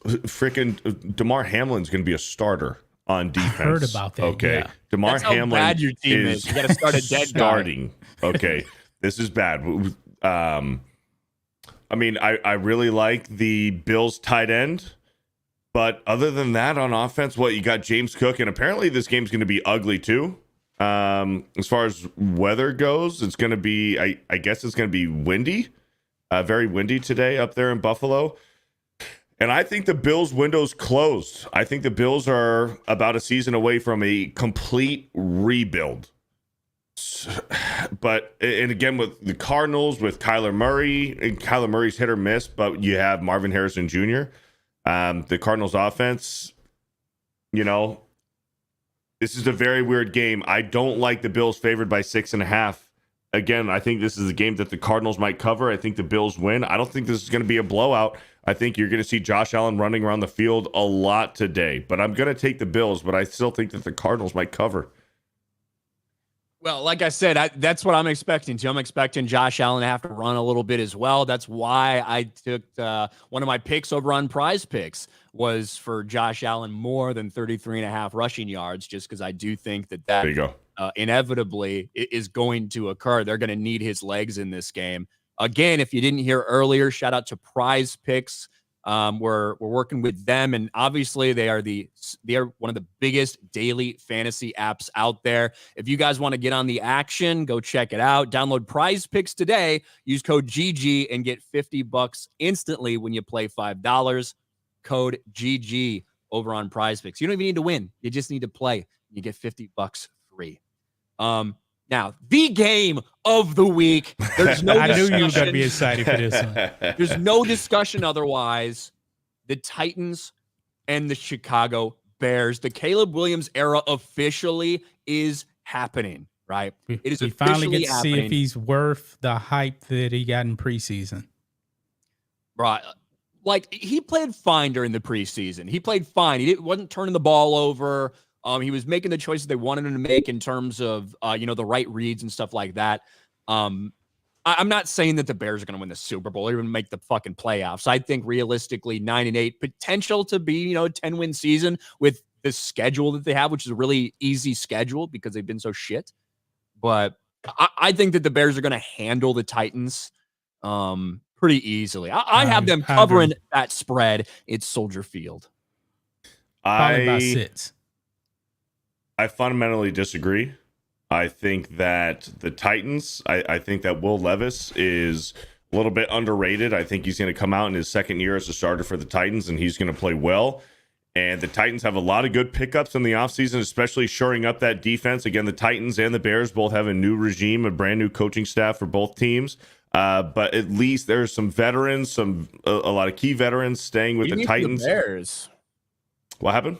Freaking DeMar Hamlin's going to be a starter on defense. I heard about that. Okay. Yeah. DeMar That's how Hamlin bad your team is. You got to start a dead starting. Okay. This is bad. I mean, I really like the Bills tight end. But other than that, on offense, you got James Cook, and apparently this game's going to be ugly too. As far as weather goes, it's going to be, I guess it's going to be windy, very windy today up there in Buffalo. And I think the Bills' window's closed. I think the Bills are about a season away from a complete rebuild. But, and again, with the Cardinals, with Kyler Murray, and Kyler Murray's hit or miss, but you have Marvin Harrison Jr., the Cardinals offense, this is a very weird game. I don't like the Bills favored by 6.5. Again, I think this is a game that the Cardinals might cover. I think the Bills win. I don't think this is going to be a blowout. I think you're going to see Josh Allen running around the field a lot today, but I'm going to take the Bills, but I still think that the Cardinals might cover. Well, like I said, that's what I'm expecting too. I'm expecting Josh Allen to have to run a little bit as well. That's why I took one of my picks over on Prize Picks was for Josh Allen more than 33.5 rushing yards, just because I do think that There you go. Inevitably is going to occur. They're going to need his legs in this game. Again, if you didn't hear earlier, shout out to Prize Picks. We're working with them, and obviously they are one of the biggest daily fantasy apps out there. If you guys want to get on the action, go check it out. Download Prize Picks today. Use code GG and get $50 instantly when you play $5. Code GG over on Prize Picks. You don't even need to win. You just need to play. You get $50 free. Now, the game of the week. There's no I knew you were going to discussion. be excited for this one. There's no discussion otherwise. The Titans and the Chicago Bears. The Caleb Williams era officially is happening, right? It is we finally officially get to happening. see if he's worth the hype that he got in preseason. Right. Like, he played fine during the preseason. He played fine. He wasn't turning the ball over. He was making the choices they wanted him to make in terms of, the right reads and stuff like that. I'm not saying that the Bears are going to win the Super Bowl or even make the fucking playoffs. I think realistically 9-8 potential to be, a 10-win season with the schedule that they have, which is a really easy schedule because they've been so shit. But I think that the Bears are going to handle the Titans pretty easily. I have them covering that spread. It's Soldier Field. Probably about 6. I fundamentally disagree. I think that the Titans, I think that Will Levis is a little bit underrated. I think he's going to come out in his second year as a starter for the Titans, and he's going to play well. And the Titans have a lot of good pickups in the offseason, especially shoring up that defense. Again, the Titans and the Bears both have a new regime, a brand new coaching staff for both teams. But at least there's some veterans, a lot of key veterans staying with the Titans. The Bears. What happened?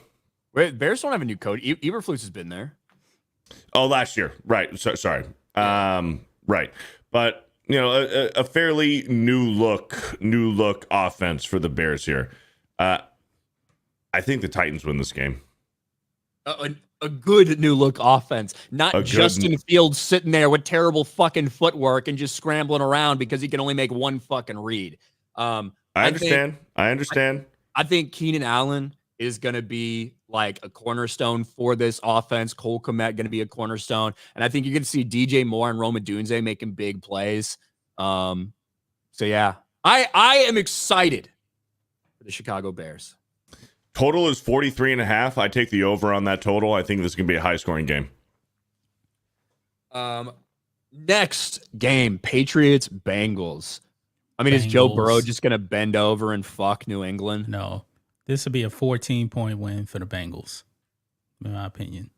Wait, Bears don't have a new coach. Eberflus has been there. Oh, last year. Right. Sorry. Right. But, a fairly new look offense for the Bears here. I think the Titans win this game. A good new look offense, not Justin Fields sitting there with terrible fucking footwork and just scrambling around because he can only make one fucking read. I understand. I think Keenan Allen is going to be like a cornerstone for this offense. Cole Kmet going to be a cornerstone. And I think you're going to see DJ Moore and Roma Dunze making big plays. So yeah, I am excited for the Chicago Bears. Total is 43.5. I take the over on that total. I think this is going to be a high scoring game. Next game, Patriots Bengals. I mean, is Joe Burrow just going to bend over and fuck New England? No. This would be a 14-point win for the Bengals, in my opinion.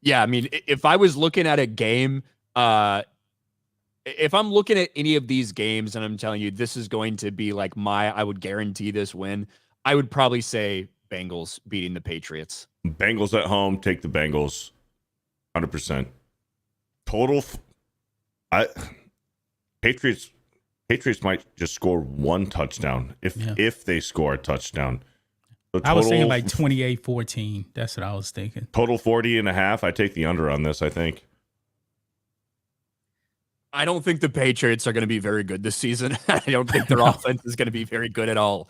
Yeah, I mean, if I was looking at a game, if I'm looking at any of these games and I'm telling you this is going to be like I would guarantee this win, I would probably say Bengals beating the Patriots. Bengals at home, take the Bengals. 100%. Total. Patriots might just score one touchdown if they score a touchdown. So I was thinking like 28-14. That's what I was thinking. Total 40.5. I take the under on this, I think. I don't think the Patriots are going to be very good this season. I don't think their offense is going to be very good at all.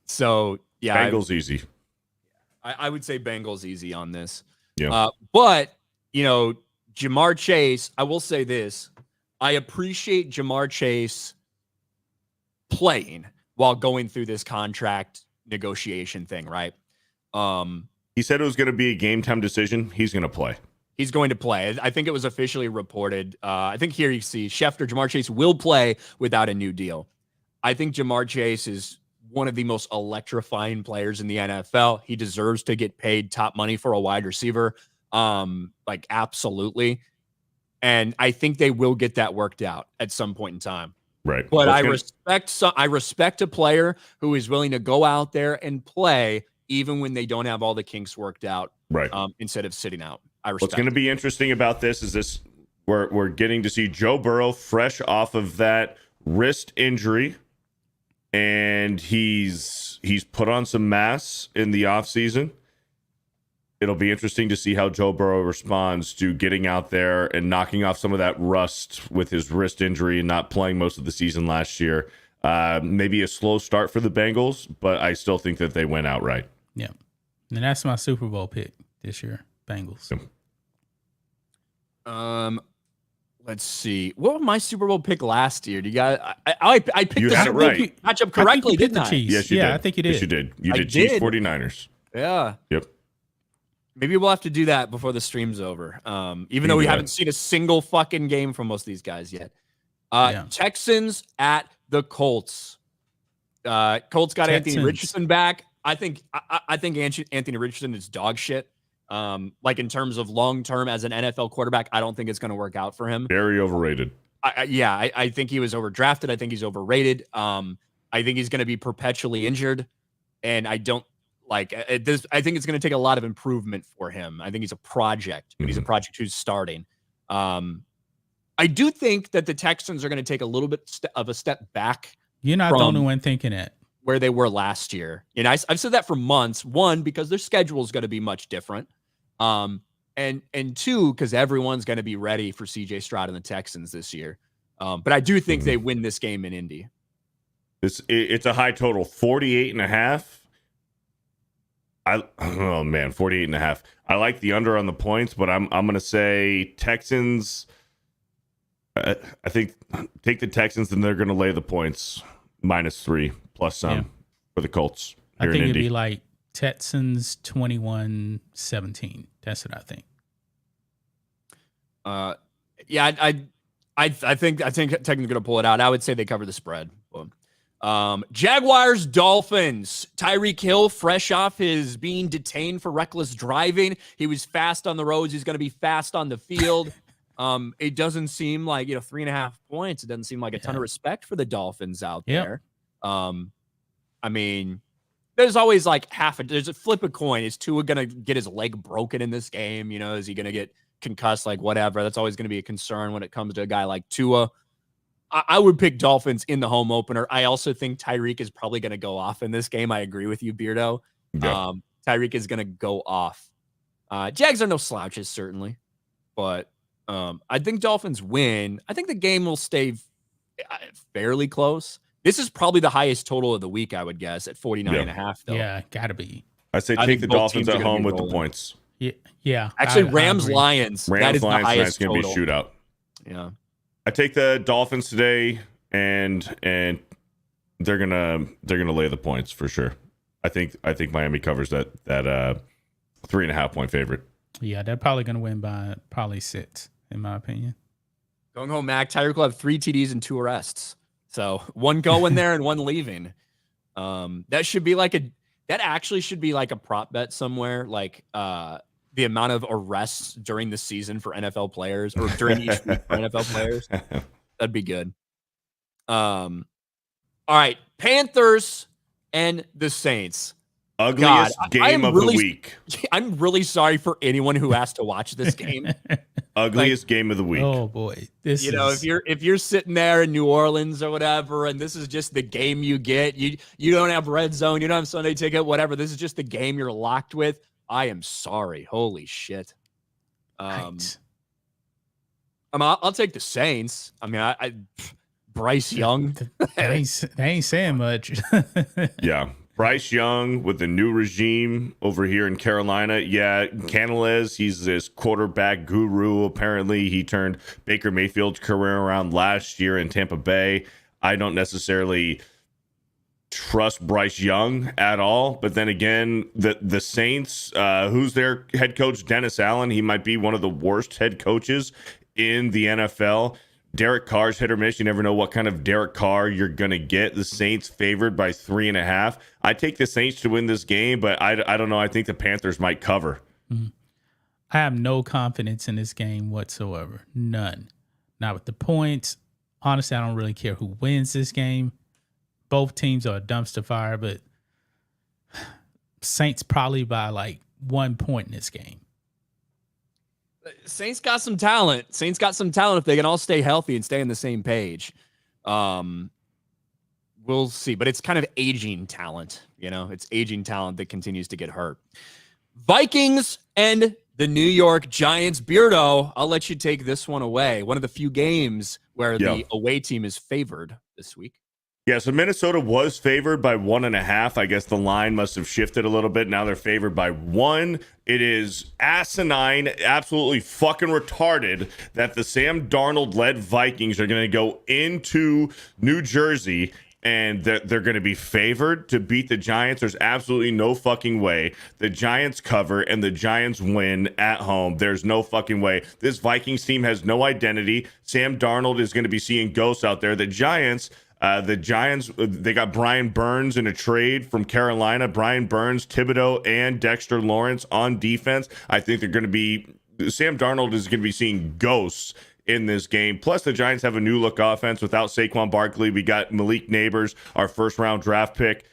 So, yeah. Bengals easy. I would say Bengals easy on this. Yeah. But, Jamar Chase, I will say this. I appreciate Jamar Chase playing while going through this contract negotiation thing, right? He said it was going to be a game time decision. He's going to play. He's going to play. I think it was officially reported. I think here you see Schefter, Jamar Chase will play without a new deal. I think Jamar Chase is one of the most electrifying players in the NFL. He deserves to get paid top money for a wide receiver. Absolutely. And I think they will get that worked out at some point in time. Right. But I respect a player who is willing to go out there and play even when they don't have all the kinks worked out. Right. Instead of sitting out. I respect. What's going to be interesting about this is we're getting to see Joe Burrow fresh off of that wrist injury, and he's put on some mass in the offseason. It'll be interesting to see how Joe Burrow responds to getting out there and knocking off some of that rust with his wrist injury and not playing most of the season last year. Maybe a slow start for the Bengals, but I still think that they win outright. Yeah. And that's my Super Bowl pick this year, Bengals. Let's see. What was my Super Bowl pick last year? Do you guys? I picked You the had it Super Bowl right. matchup correctly, didn't I? Chiefs. Yes, you did. I think you did. Yes, you did. You I did Chiefs did. 49ers. Yeah. Yep. Maybe we'll have to do that before the stream's over. Even though we haven't seen a single fucking game from most of these guys yet. Texans at the Colts. Colts got Anthony Richardson back. I think Anthony Richardson is dog shit. In terms of long term as an NFL quarterback, I don't think it's going to work out for him. Very overrated. I think he was overdrafted. I think he's overrated. I think he's going to be perpetually injured, and I don't like this. I think it's going to take a lot of improvement for him. I think he's a project, but he's a project who's starting. I do think that the Texans are going to take a little bit of a step back. You're not the only one thinking that. Where they were last year. I've said that for months. One, because their schedule is going to be much different. And two, because everyone's going to be ready for CJ Stroud and the Texans this year. But I do think they win this game in Indy. It's a high total, 48.5. 48.5. I like the under on the points, but I'm going to say Texans. I think take the Texans, and they're going to lay the points -3 plus some for the Colts. I think it'd be like Texans 21-17. That's what I think. I think Texans going to pull it out. I would say they cover the spread. Jaguars, Dolphins. Tyreek Hill, fresh off his being detained for reckless driving. He was fast on the roads. He's going to be fast on the field. It doesn't seem like 3.5 points. It doesn't seem like a ton of respect for the Dolphins out there. I mean, there's always like there's a flip a coin. Is Tua gonna get his leg broken in this game? Is he gonna get concussed? Like whatever. That's always gonna be a concern when it comes to a guy like Tua. I would pick Dolphins in the home opener. I also think Tyreek is probably gonna go off in this game. I agree with you, Beardo. Yeah. Tyreek is gonna go off. Jags are no slouches, certainly, but I think Dolphins win. I think the game will stay fairly close. This is probably the highest total of the week, I would guess, at 49.5, though. Yeah, gotta be. I say take the Dolphins at home with the points. Yeah. Actually, Rams-Lions. That is the highest total. Going to be a shootout. Yeah. I take the Dolphins today, and they're gonna lay the points for sure. I think Miami covers that 3.5 point favorite. Yeah, they're probably gonna win by probably 6, in my opinion. Going home, Mac. Tyreek will have 3 TDs and 2 arrests. So one going there and one leaving. That actually should be like a prop bet somewhere, like the amount of arrests during the season for NFL players or during each week for NFL players. That'd be good. All right, Panthers and the Saints. Ugliest game of the week. I'm really sorry for anyone who has to watch this game. Ugliest game of the week. Oh boy, if you're sitting there in New Orleans or whatever, and this is just the game you get, you don't have Red Zone, you don't have Sunday Ticket, whatever. This is just the game you're locked with. I am sorry. Holy shit. Right. I'll take the Saints. I mean, Bryce Young. They ain't saying much. Yeah. Bryce Young with the new regime over here in Carolina. Yeah, Canales, he's this quarterback guru. Apparently, he turned Baker Mayfield's career around last year in Tampa Bay. I don't necessarily trust Bryce Young at all. But then again, the Saints, who's their head coach, Dennis Allen, he might be one of the worst head coaches in the NFL. Derek Carr's hit or miss. You never know what kind of Derek Carr you're going to get. The Saints favored by 3.5. I take the Saints to win this game, but I don't know. I think the Panthers might cover. I have no confidence in this game whatsoever. None. Not with the points. Honestly, I don't really care who wins this game. Both teams are a dumpster fire, but Saints probably by like 1 point in this game. Saints got some talent. If they can all stay healthy and stay on the same page. We'll see, but it's kind of aging talent. It's aging talent that continues to get hurt. Vikings and the New York Giants. Beardo, I'll let you take this one away. One of the few games where the away team is favored this week. Yeah, so Minnesota was favored by 1.5. I guess the line must have shifted a little bit. Now they're favored by 1. It is asinine, absolutely fucking retarded that the Sam Darnold-led Vikings are going to go into New Jersey and they're going to be favored to beat the Giants. There's absolutely no fucking way. The Giants cover and the Giants win at home. There's no fucking way. This Vikings team has no identity. Sam Darnold is going to be seeing ghosts out there. The Giants, they got Brian Burns in a trade from Carolina. Brian Burns, Thibodeau, and Dexter Lawrence on defense. I think Sam Darnold is going to be seeing ghosts in this game. Plus, the Giants have a new look offense without Saquon Barkley. We got Malik Neighbors, our first round draft pick.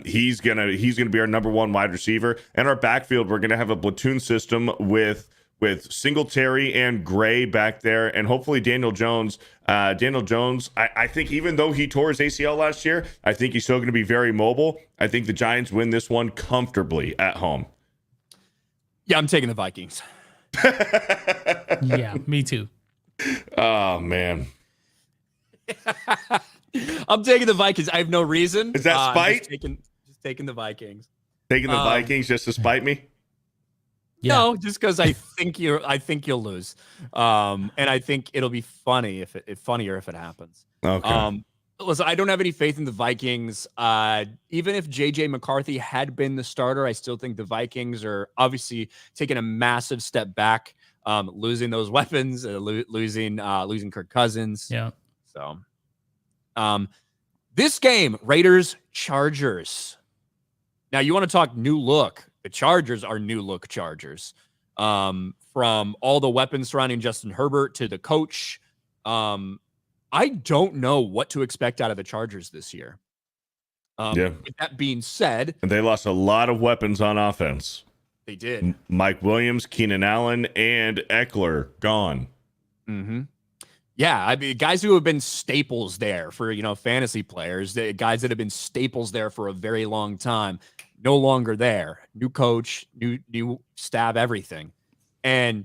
He's gonna be our number 1 wide receiver. And our backfield, we're gonna have a platoon system with Singletary and Gray back there, and hopefully Daniel Jones. I think even though he tore his ACL last year, I think he's still going to be very mobile. I think the Giants win this one comfortably at home. Yeah, I'm taking the Vikings. Yeah, me too. Oh, man. I'm taking the Vikings. I have no reason. Is that spite? Just taking the Vikings. Taking the Vikings just to spite me? Yeah. No, just because I think you'll lose, and I think it'll be funnier if it happens. Okay. Listen, I don't have any faith in the Vikings. Even if JJ McCarthy had been the starter, I still think the Vikings are obviously taking a massive step back, losing those weapons, losing Kirk Cousins. Yeah. So, this game, Raiders Chargers. Now you want to talk new look. The Chargers are new look Chargers. From all the weapons surrounding Justin Herbert to the coach. I don't know what to expect out of the Chargers this year. With that being said, and they lost a lot of weapons on offense. They did. Mike Williams, Keenan Allen, and Eckler gone. Mm-hmm. Yeah, I mean, guys who have been staples there for fantasy players, the guys that have been staples there for a very long time. No longer there. New coach, new staff, everything. And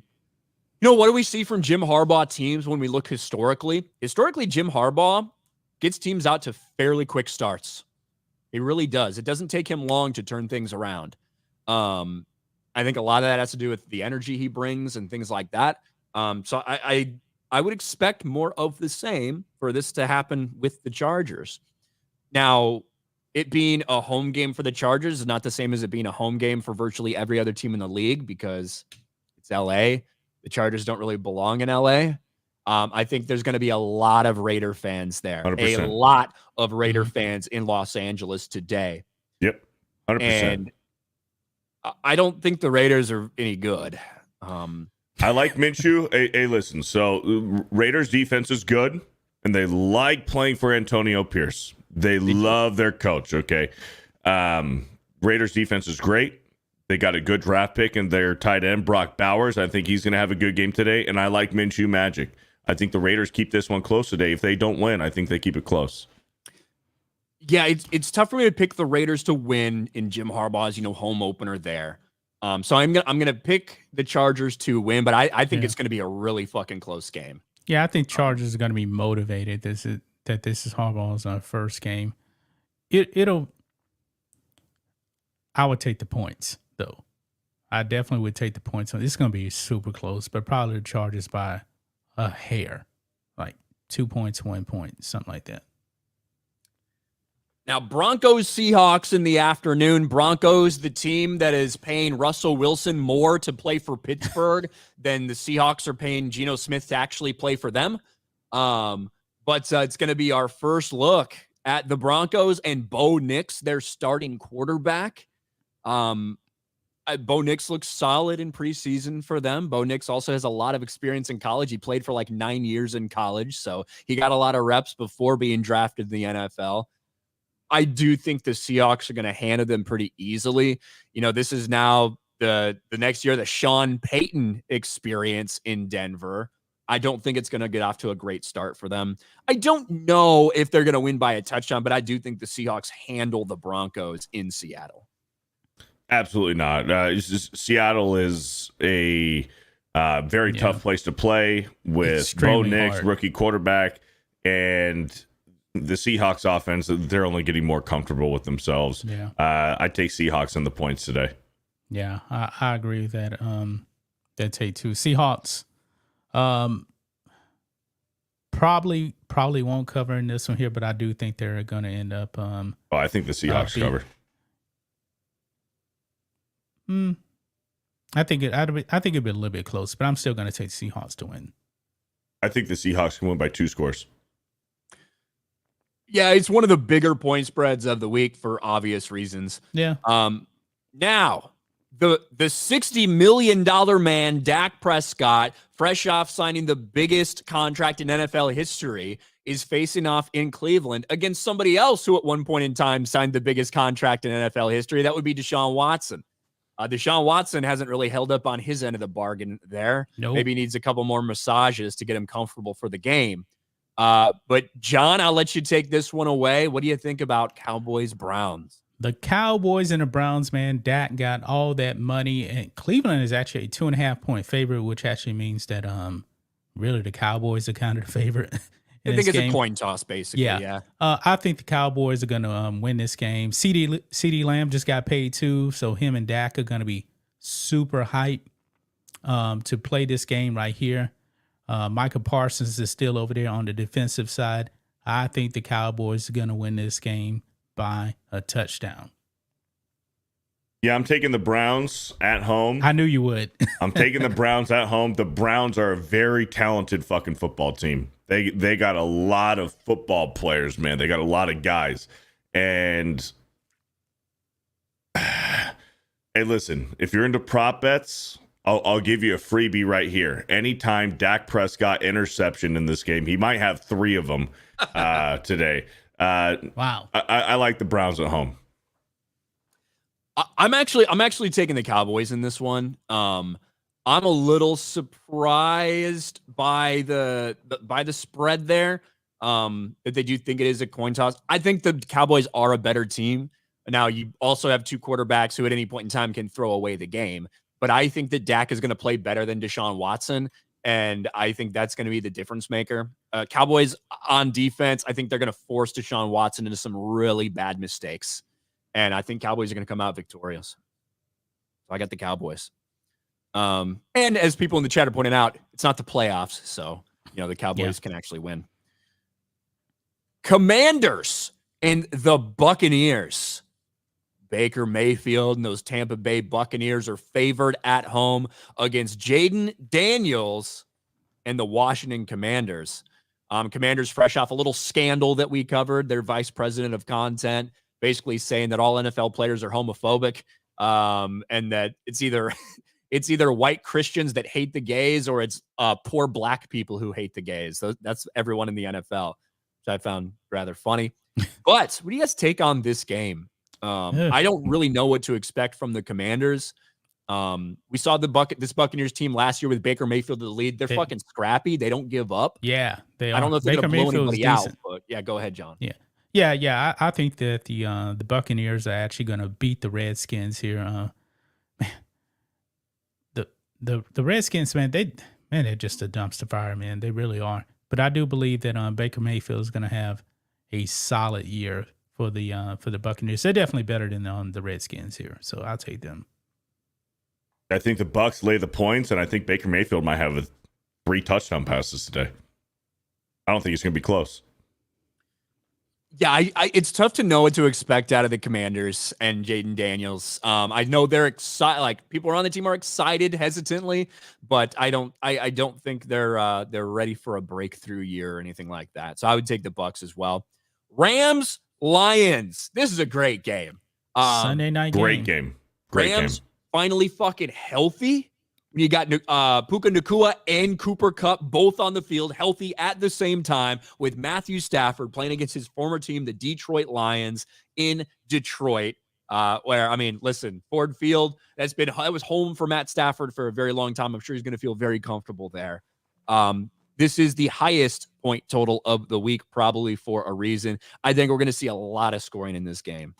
what do we see from Jim Harbaugh teams when we look historically? Historically, Jim Harbaugh gets teams out to fairly quick starts. He really does. It doesn't take him long to turn things around. I think a lot of that has to do with the energy he brings and things like that. So I would expect more of the same for this to happen with the Chargers. Now, it being a home game for the Chargers is not the same as it being a home game for virtually every other team in the league because it's LA. The Chargers don't really belong in LA. I think there's going to be a lot of Raider fans there. 100%. A lot of Raider fans in Los Angeles today. Yep. 100%. And I don't think the Raiders are any good. I like Minshew. Hey, listen. So Raiders defense is good, and they like playing for Antonio Pierce. They love their coach. Okay. Raiders defense is great. They got a good draft pick in their tight end, Brock Bowers. I think he's going to have a good game today, and I like Minshew Magic. I think the Raiders keep this one close today. If they don't win, I think they keep it close. Yeah, it's tough for me to pick the Raiders to win in Jim Harbaugh's, home opener there. So I'm gonna pick the Chargers to win, but I think it's gonna be a really fucking close game. Yeah, I think Chargers are going to be motivated. This is Harbaugh's first game. I would take the points though. I definitely would take the points. It's going to be super close, but probably the Chargers by a hair, like 2 points, 1 point, something like that. Now, Broncos Seahawks in the afternoon. Broncos, the team that is paying Russell Wilson more to play for Pittsburgh than the Seahawks are paying Geno Smith to actually play for them. But it's going to be our first look at the Broncos and Bo Nix, their starting quarterback. Bo Nix looks solid in preseason for them. Bo Nix also has a lot of experience in college. He played for like 9 years in college, so he got a lot of reps before being drafted in the NFL. I do think the Seahawks are going to handle them pretty easily. This is now the next year, the Sean Payton experience in Denver. I don't think it's going to get off to a great start for them. I don't know if they're going to win by a touchdown, but I do think the Seahawks handle the Broncos in Seattle. Absolutely not. Seattle is a very tough place to play with Extremely Bo Nix, hard. rookie quarterback, and the Seahawks offense, they're only getting more comfortable with themselves. Yeah. I take Seahawks in the points today. Yeah, I agree with that. That take two. Seahawks probably won't cover in this one here, but I do think they're going to end up. I think the Seahawks cover. I think it'd be a little bit close, but I'm still going to take the Seahawks to win. I think the Seahawks can win by 2 scores. Yeah, it's one of the bigger point spreads of the week for obvious reasons. Yeah. Now, the $60 million man, Dak Prescott, fresh off signing the biggest contract in NFL history, is facing off in Cleveland against somebody else who at one point in time signed the biggest contract in NFL history. That would be Deshaun Watson. Deshaun Watson hasn't really held up on his end of the bargain there. Nope. Maybe needs a couple more massages to get him comfortable for the game. But John, I'll let you take this one away. What do you think about Cowboys-Browns? The Cowboys and the Browns, man, Dak got all that money, and Cleveland is actually a 2.5 point favorite, which actually means that really the Cowboys are kind of the favorite. I think it's a coin toss, basically. Yeah. I think the Cowboys are going to win this game. CD Lamb just got paid too, so him and Dak are going to be super hyped to play this game right here. Micah Parsons is still over there on the defensive side. I think the Cowboys are going to win this game by a touchdown. Yeah, I'm taking the Browns at home. I knew you would. I'm taking the Browns at home. The Browns are a very talented fucking football team. They got a lot of football players, man. They got a lot of guys. And hey, listen, if you're into prop bets, I'll give you a freebie right here. Anytime Dak Prescott interception in this game, he might have 3 of them today. Wow. I like the Browns at home. I'm actually taking the Cowboys in this one. I'm a little surprised by the spread there. That they do think it is a coin toss. I think the Cowboys are a better team. Now you also have 2 quarterbacks who at any point in time can throw away the game. But I think that Dak is going to play better than Deshaun Watson, and I think that's going to be the difference maker. Cowboys on defense, I think they're going to force Deshaun Watson into some really bad mistakes, and I think Cowboys are going to come out victorious. So I got the Cowboys. And as people in the chat are pointing out, it's not the playoffs, so the Cowboys can actually win. Commanders and the Buccaneers. Baker Mayfield and those Tampa Bay Buccaneers are favored at home against Jaden Daniels and the Washington Commanders. Commanders fresh off a little scandal that we covered. Their vice president of content basically saying that all NFL players are homophobic, and that it's either white Christians that hate the gays or it's poor black people who hate the gays. So that's everyone in the NFL, which I found rather funny. But what do you guys take on this game? I don't really know what to expect from the Commanders. We saw this Buccaneers team last year with Baker Mayfield to the lead. They're fucking scrappy. They don't give up. Yeah, they are. I don't know if they're going to blow anybody out, but yeah, go ahead, John. Yeah. I think that the Buccaneers are actually going to beat the Redskins here. Man, the Redskins, man, they're just a dumpster fire, man. They really are. But I do believe that Baker Mayfield is going to have a solid year for the Buccaneers. They're definitely better than the Redskins here, so I'll take them. I think the Bucs lay the points, and I think Baker Mayfield might have 3 touchdown passes today. I don't think it's going to be close. Yeah, it's tough to know what to expect out of the Commanders and Jaden Daniels. I know they're excited. Like, people around the team are excited hesitantly, but I don't think they're ready for a breakthrough year or anything like that. So I would take the Bucs as well. Rams, Lions. This is a great game. Sunday night game. Great game. Rams finally fucking healthy. You got Puka Nacua and Cooper Kupp both on the field, healthy at the same time, with Matthew Stafford playing against his former team, the Detroit Lions, in Detroit. Where, I mean, listen, Ford Field, that was home for Matt Stafford for a very long time. I'm sure he's going to feel very comfortable there. This is the highest point total of the week, probably for a reason. I think we're going to see a lot of scoring in this game.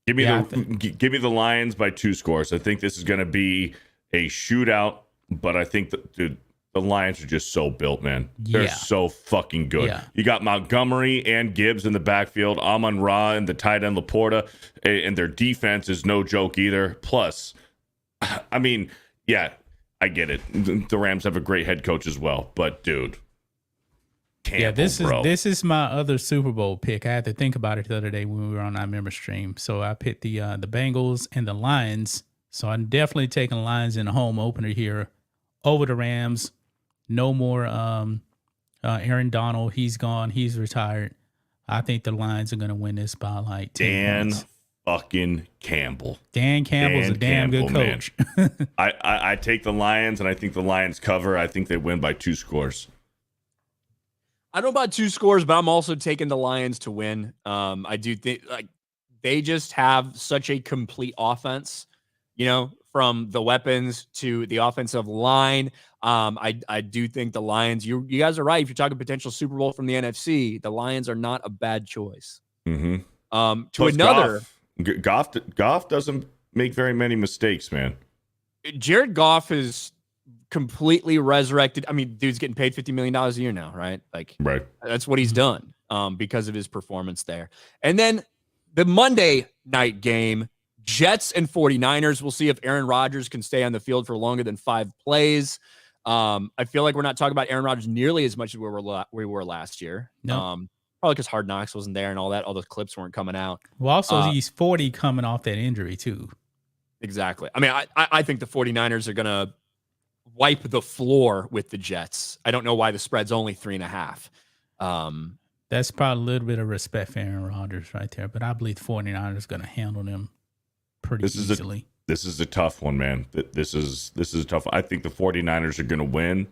Give me the Lions by 2 scores. I think this is going to be a shootout, but I think the Lions are just so built, man. They're so fucking good. Yeah. You got Montgomery and Gibbs in the backfield, Amon-Ra and the tight end Laporta, and their defense is no joke either. Plus, I mean, yeah, I get it. The Rams have a great head coach as well, but dude, Campbell, this is my other Super Bowl pick. I had to think about it the other day when we were on our member stream. So I picked the Bengals and the Lions. So I'm definitely taking Lions in the home opener here over the Rams. No more Aaron Donald. He's gone. He's retired. I think the Lions are going to win this by like 10 points. Fucking Campbell. Dan Campbell's a damn good coach. I take the Lions, and I think the Lions cover. I think they win by 2 scores. I don't know about 2 scores, but I'm also taking the Lions to win. I do think they just have such a complete offense. From the weapons to the offensive line. I do think the Lions, you guys are right. If you're talking potential Super Bowl from the NFC, the Lions are not a bad choice. Mm-hmm. To another, Goff doesn't make very many mistakes, man. Jared Goff is completely resurrected. I mean, dude's getting paid $50 million a year now, right? Right. That's what he's done because of his performance there. And then the Monday night game, Jets and 49ers. We'll see if Aaron Rodgers can stay on the field for longer than 5 plays. I feel like we're not talking about Aaron Rodgers nearly as much as we were last year. No. Probably because Hard Knocks wasn't there and all that. All those clips weren't coming out. Well, also he's 40 coming off that injury too. Exactly. I mean, I think the 49ers are going to wipe the floor with the Jets. I don't know why the spread's only 3.5. That's probably a little bit of respect for Aaron Rodgers right there, but I believe the 49ers are going to handle them pretty easily. This is a tough one, man. This is a tough one. I think the 49ers are going to win.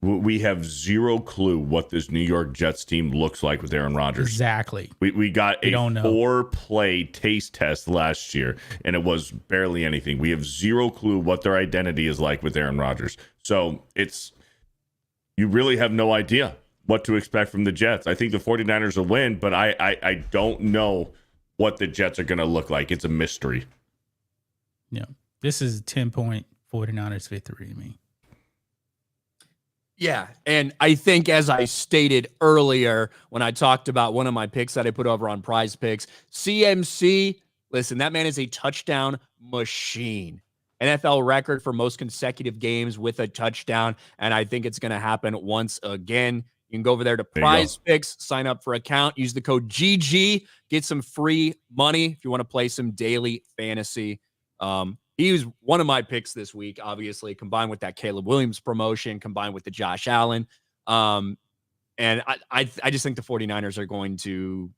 We have zero clue what this New York Jets team looks like with Aaron Rodgers. Exactly. We got a 4-play taste test last year, and it was barely anything. We have zero clue what their identity is like with Aaron Rodgers. So you really have no idea what to expect from the Jets. I think the 49ers will win, but I don't know what the Jets are going to look like. It's a mystery. Yeah. This is a 10-point 49ers victory to me. Yeah, and I think as I stated earlier when I talked about one of my picks that I put over on Prize Picks, CMC, listen, that man is a touchdown machine. NFL record for most consecutive games with a touchdown, and I think it's going to happen once again. You can go over there to Prize Picks, sign up for an account, use the code GG, get some free money if you want to play some daily fantasy. He was one of my picks this week, obviously, combined with that Caleb Williams promotion, combined with the Josh Allen. And I just think the 49ers are going to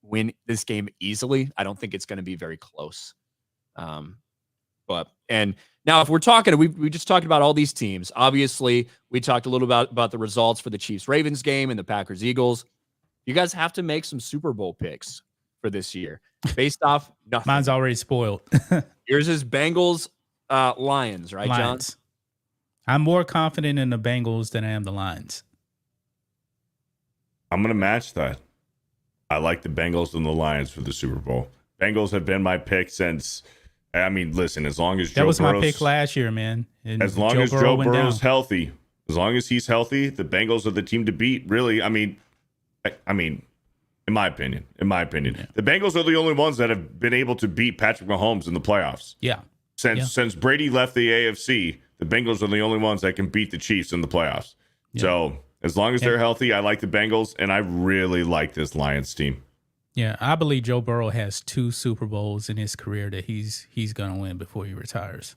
win this game easily. I don't think it's going to be very close. And now if we're talking, we just talked about all these teams. Obviously, we talked a little about the results for the Chiefs-Ravens game and the Packers-Eagles. You guys have to make some Super Bowl picks. for this year based off nothing. Mine's already spoiled. Yours is Bengals, Lions, right, Lions. John? I'm more confident in the Bengals than I am the Lions. I'm going to match that. I like the Bengals and the Lions for the Super Bowl. Bengals have been my pick since. I mean, listen, as long as That was my pick last year, man. And as long as Joe Burrow's healthy, as long as he's healthy, the Bengals are the team to beat. Really, I mean, in my opinion, Yeah. the Bengals are the only ones that have been able to beat Patrick Mahomes in the playoffs. Yeah. Since Brady left the AFC, the Bengals are the only ones that can beat the Chiefs in the playoffs. Yeah. So as long as they're healthy, I like the Bengals, and I really like this Lions team. Yeah, I believe Joe Burrow has 2 Super Bowls in his career that he's going to win before he retires.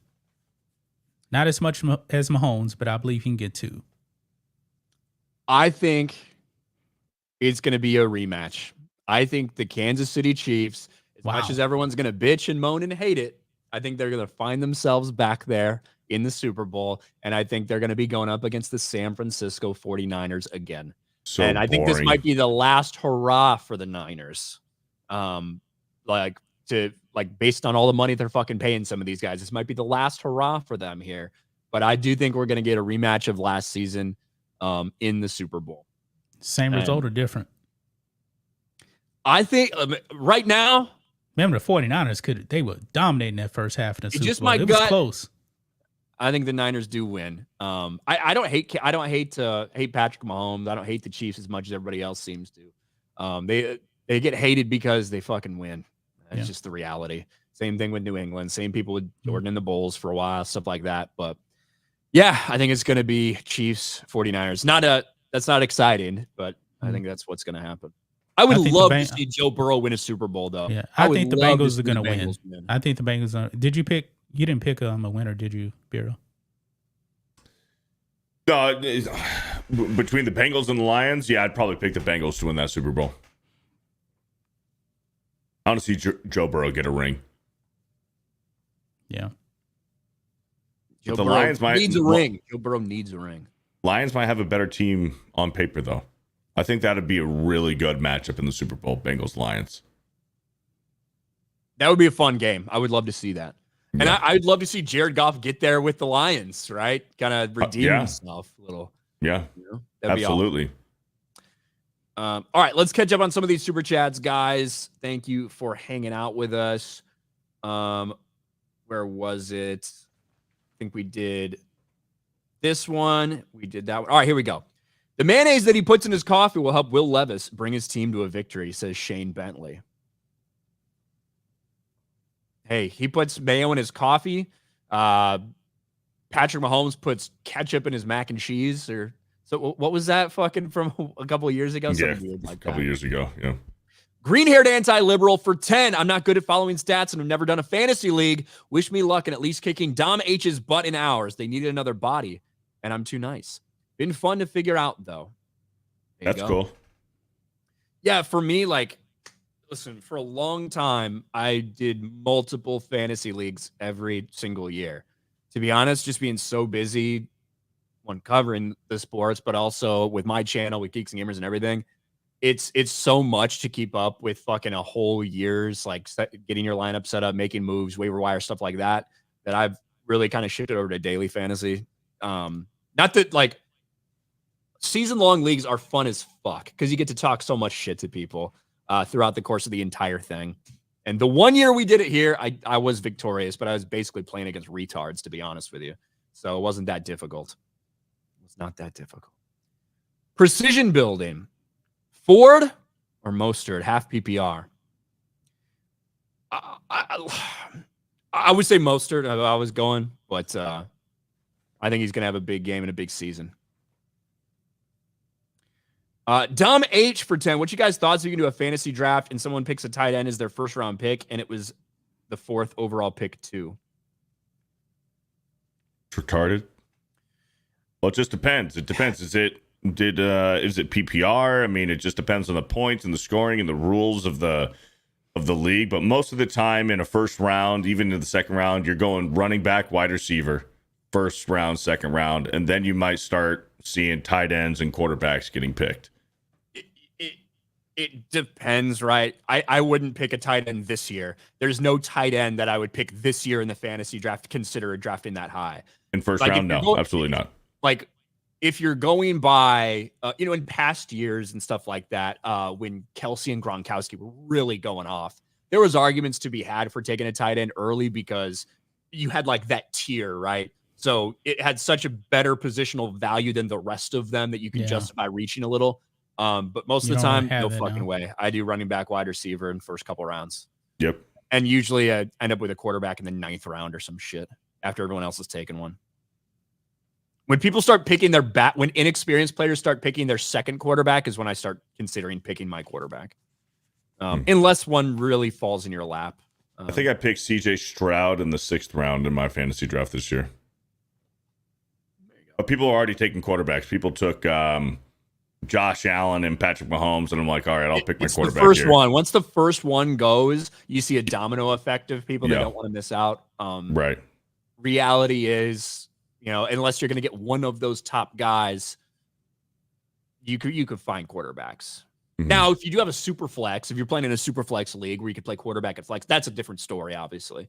Not as much as Mahomes, but I believe he can get 2. I think it's going to be a rematch. I think the Kansas City Chiefs, as much as everyone's going to bitch and moan and hate it, I think they're going to find themselves back there in the Super Bowl, and I think they're going to be going up against the San Francisco 49ers again. So and I think this boring. might be the last hurrah for the Niners. Based on all the money they're fucking paying some of these guys, this might be the last hurrah for them here. But I do think we're going to get a rematch of last season in the Super Bowl. Same result or different? I think right now, remember the 49ers they were dominating that first half of the Super just Bowl. My it gut, was close. I think the Niners do win. I don't hate Patrick Mahomes. I don't hate the Chiefs as much as everybody else seems to. They get hated because they fucking win. That's just the reality. Same thing with New England. Same people with Jordan in the Bulls for a while, stuff like that. But yeah, I think it's going to be Chiefs 49ers. That's not exciting, but I think that's what's going to happen. I would love to see Joe Burrow win a Super Bowl, though. Yeah, I think the Bengals are going to win. I think the Bengals are. You didn't pick a winner, did you, Biro? Between the Bengals and the Lions, yeah, I'd probably pick the Bengals to win that Super Bowl. I want to see Joe Burrow get a ring. Yeah. Joe Burrow needs a ring. Joe Burrow needs a ring. Lions might have a better team on paper, though. I think that'd be a really good matchup in the Super Bowl, Bengals-Lions. That would be a fun game. I would love to see that. And I'd love to see Jared Goff get there with the Lions, right? Kind of redeem himself a little. Yeah, absolutely. All right, let's catch up on some of these super chats, guys. Thank you for hanging out with us. Where was it? I think we did this one. We did that one. All right, here we go. The mayonnaise that he puts in his coffee will help Will Levis bring his team to a victory, says Shane Bentley. Hey, he puts mayo in his coffee. Patrick Mahomes puts ketchup in his mac and cheese. So what was that fucking from a couple of years ago? Yeah, a couple of years ago, yeah. Green-haired anti-liberal for 10. I'm not good at following stats and have never done a fantasy league. Wish me luck in at least kicking Dom H's butt in hours. They needed another body, and I'm too nice. Been fun to figure out, though. That's cool. Yeah, for me, listen, for a long time, I did multiple fantasy leagues every single year. To be honest, just being so busy, one covering the sports, but also with my channel, with Geeks and Gamers and everything, it's so much to keep up with fucking a whole year's, getting your lineup set up, making moves, waiver wire, stuff like that, that I've really kind of shifted over to daily fantasy. Not that, season-long leagues are fun as fuck because you get to talk so much shit to people throughout the course of the entire thing. And the one year we did it here, I was victorious, but I was basically playing against retards, to be honest with you. So it wasn't that difficult. It was not that difficult. Precision building. Ford or Mostert, half PPR? I would say Mostert. I was going, but I think he's going to have a big game and a big season. Dom H for 10. What you guys thoughts if you can do a fantasy draft and someone picks a tight end as their first round pick and it was the 4th overall pick too? It's retarded. Well, it just depends. It depends. Is it PPR? I mean, it just depends on the points and the scoring and the rules of the league. But most of the time in a first round, even in the second round, you're going running back, wide receiver, first round, second round, and then you might start seeing tight ends and quarterbacks getting picked. It depends, right? I wouldn't pick a tight end this year. There's no tight end that I would pick this year in the fantasy draft, consider drafting that high. In first Like, round, no, absolutely not. Like, if you're going by, in past years and stuff like that, when Kelsey and Gronkowski were really going off, there was arguments to be had for taking a tight end early because you had like that tier, right? So it had such a better positional value than the rest of them that you could justify reaching a little. But most of the time, no fucking way. I do running back, wide receiver in first couple rounds. Yep. And usually I end up with a quarterback in the 9th round or some shit after everyone else has taken one. When people start picking when inexperienced players start picking their second quarterback is when I start considering picking my quarterback. Unless one really falls in your lap. I think I picked CJ Stroud in the 6th round in my fantasy draft this year. But people are already taking quarterbacks. People took Josh Allen and Patrick Mahomes, and I'm like, all right, I'll pick my quarterback. The first here. one. Once the first one goes, you see a domino effect of people that don't want to miss out. Right. Reality is, unless you're going to get one of those top guys, you could find quarterbacks. Mm-hmm. Now, if you do have a super flex, if you're playing in a super flex league where you could play quarterback at flex, that's a different story, obviously.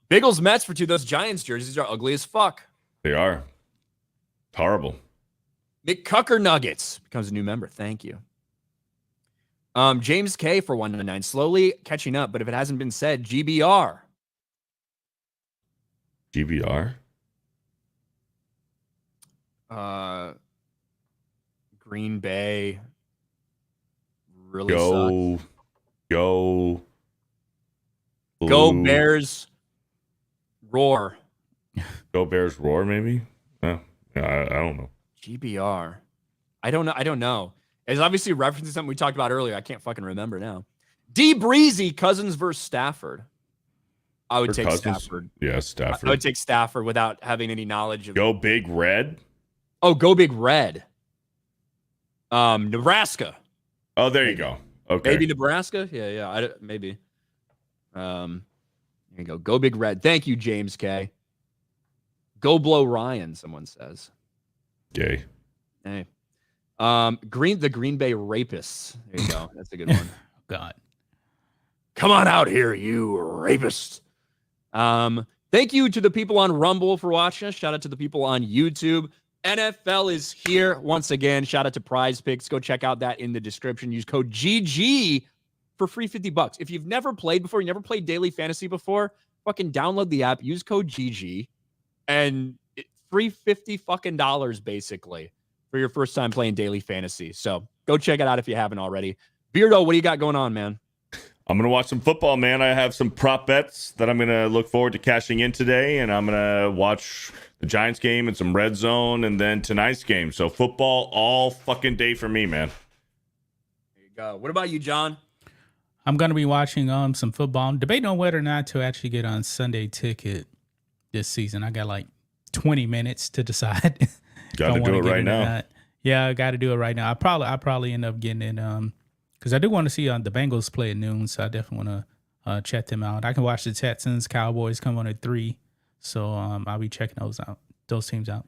Biggles Mets for 2. Those Giants jerseys are ugly as fuck. They are. Horrible. McCucker Nuggets becomes a new member. Thank you. James K for 199. Slowly catching up, but if it hasn't been said, GBR. GBR? Green Bay. Really sucks. Go Bears. Roar. Go Bears roar, maybe? I don't know. GBR. I don't know. It's obviously referencing something we talked about earlier. I can't fucking remember now. D Breezy, Cousins versus Stafford. I would take Stafford. Yeah, Stafford. I would take Stafford without having any knowledge of. Go Big Red. Oh, go Big Red. Nebraska. Oh, there you go. Okay. Maybe Nebraska. Yeah. Maybe. There you go. Go Big Red. Thank you, James K. Go Blow Ryan. Someone says. Gay. Hey. The Green Bay Rapists. There you go. That's a good one. God. Come on out here, you rapists. Thank you to the people on Rumble for watching us. Shout out to the people on YouTube. NFL is here once again. Shout out to Prize Picks. Go check out that in the description. Use code GG for free $50. If you've never played before, you never played daily fantasy before, fucking download the app, use code GG, and free $50 basically for your first time playing daily fantasy. So go check it out if you haven't already. Beardo, what do you got going on, man? I'm going to watch some football, man. I have some prop bets that I'm going to look forward to cashing in today, and I'm going to watch the Giants game and some red zone and then tonight's game. So football all fucking day for me, man. There you go. What about you, John? I'm going to be watching some football. I'm debating on whether or not to actually get on Sunday ticket this season. I got like 20 minutes to decide. Got to do it right now. Yeah, I got to do it right now. I probably end up getting it because I do want to see the Bengals play at noon, so I definitely want to check them out. I can watch the Texans, Cowboys come on at 3, so I'll be checking those teams out.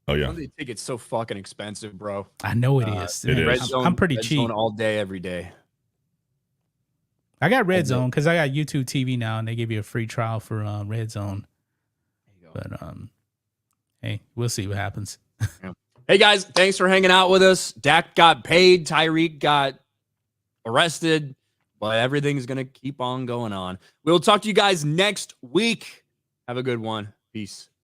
Oh yeah, Sunday ticket's so fucking expensive, bro. I know it is. It is. I'm pretty cheap. Zone all day, every day. I got Red Zone because I got YouTube TV now, and they give you a free trial for Red Zone. There you go. But hey, we'll see what happens. Yeah. Hey guys, thanks for hanging out with us. Dak got paid. Tyreek got arrested, but everything's going to keep on going on. We'll talk to you guys next week. Have a good one. Peace.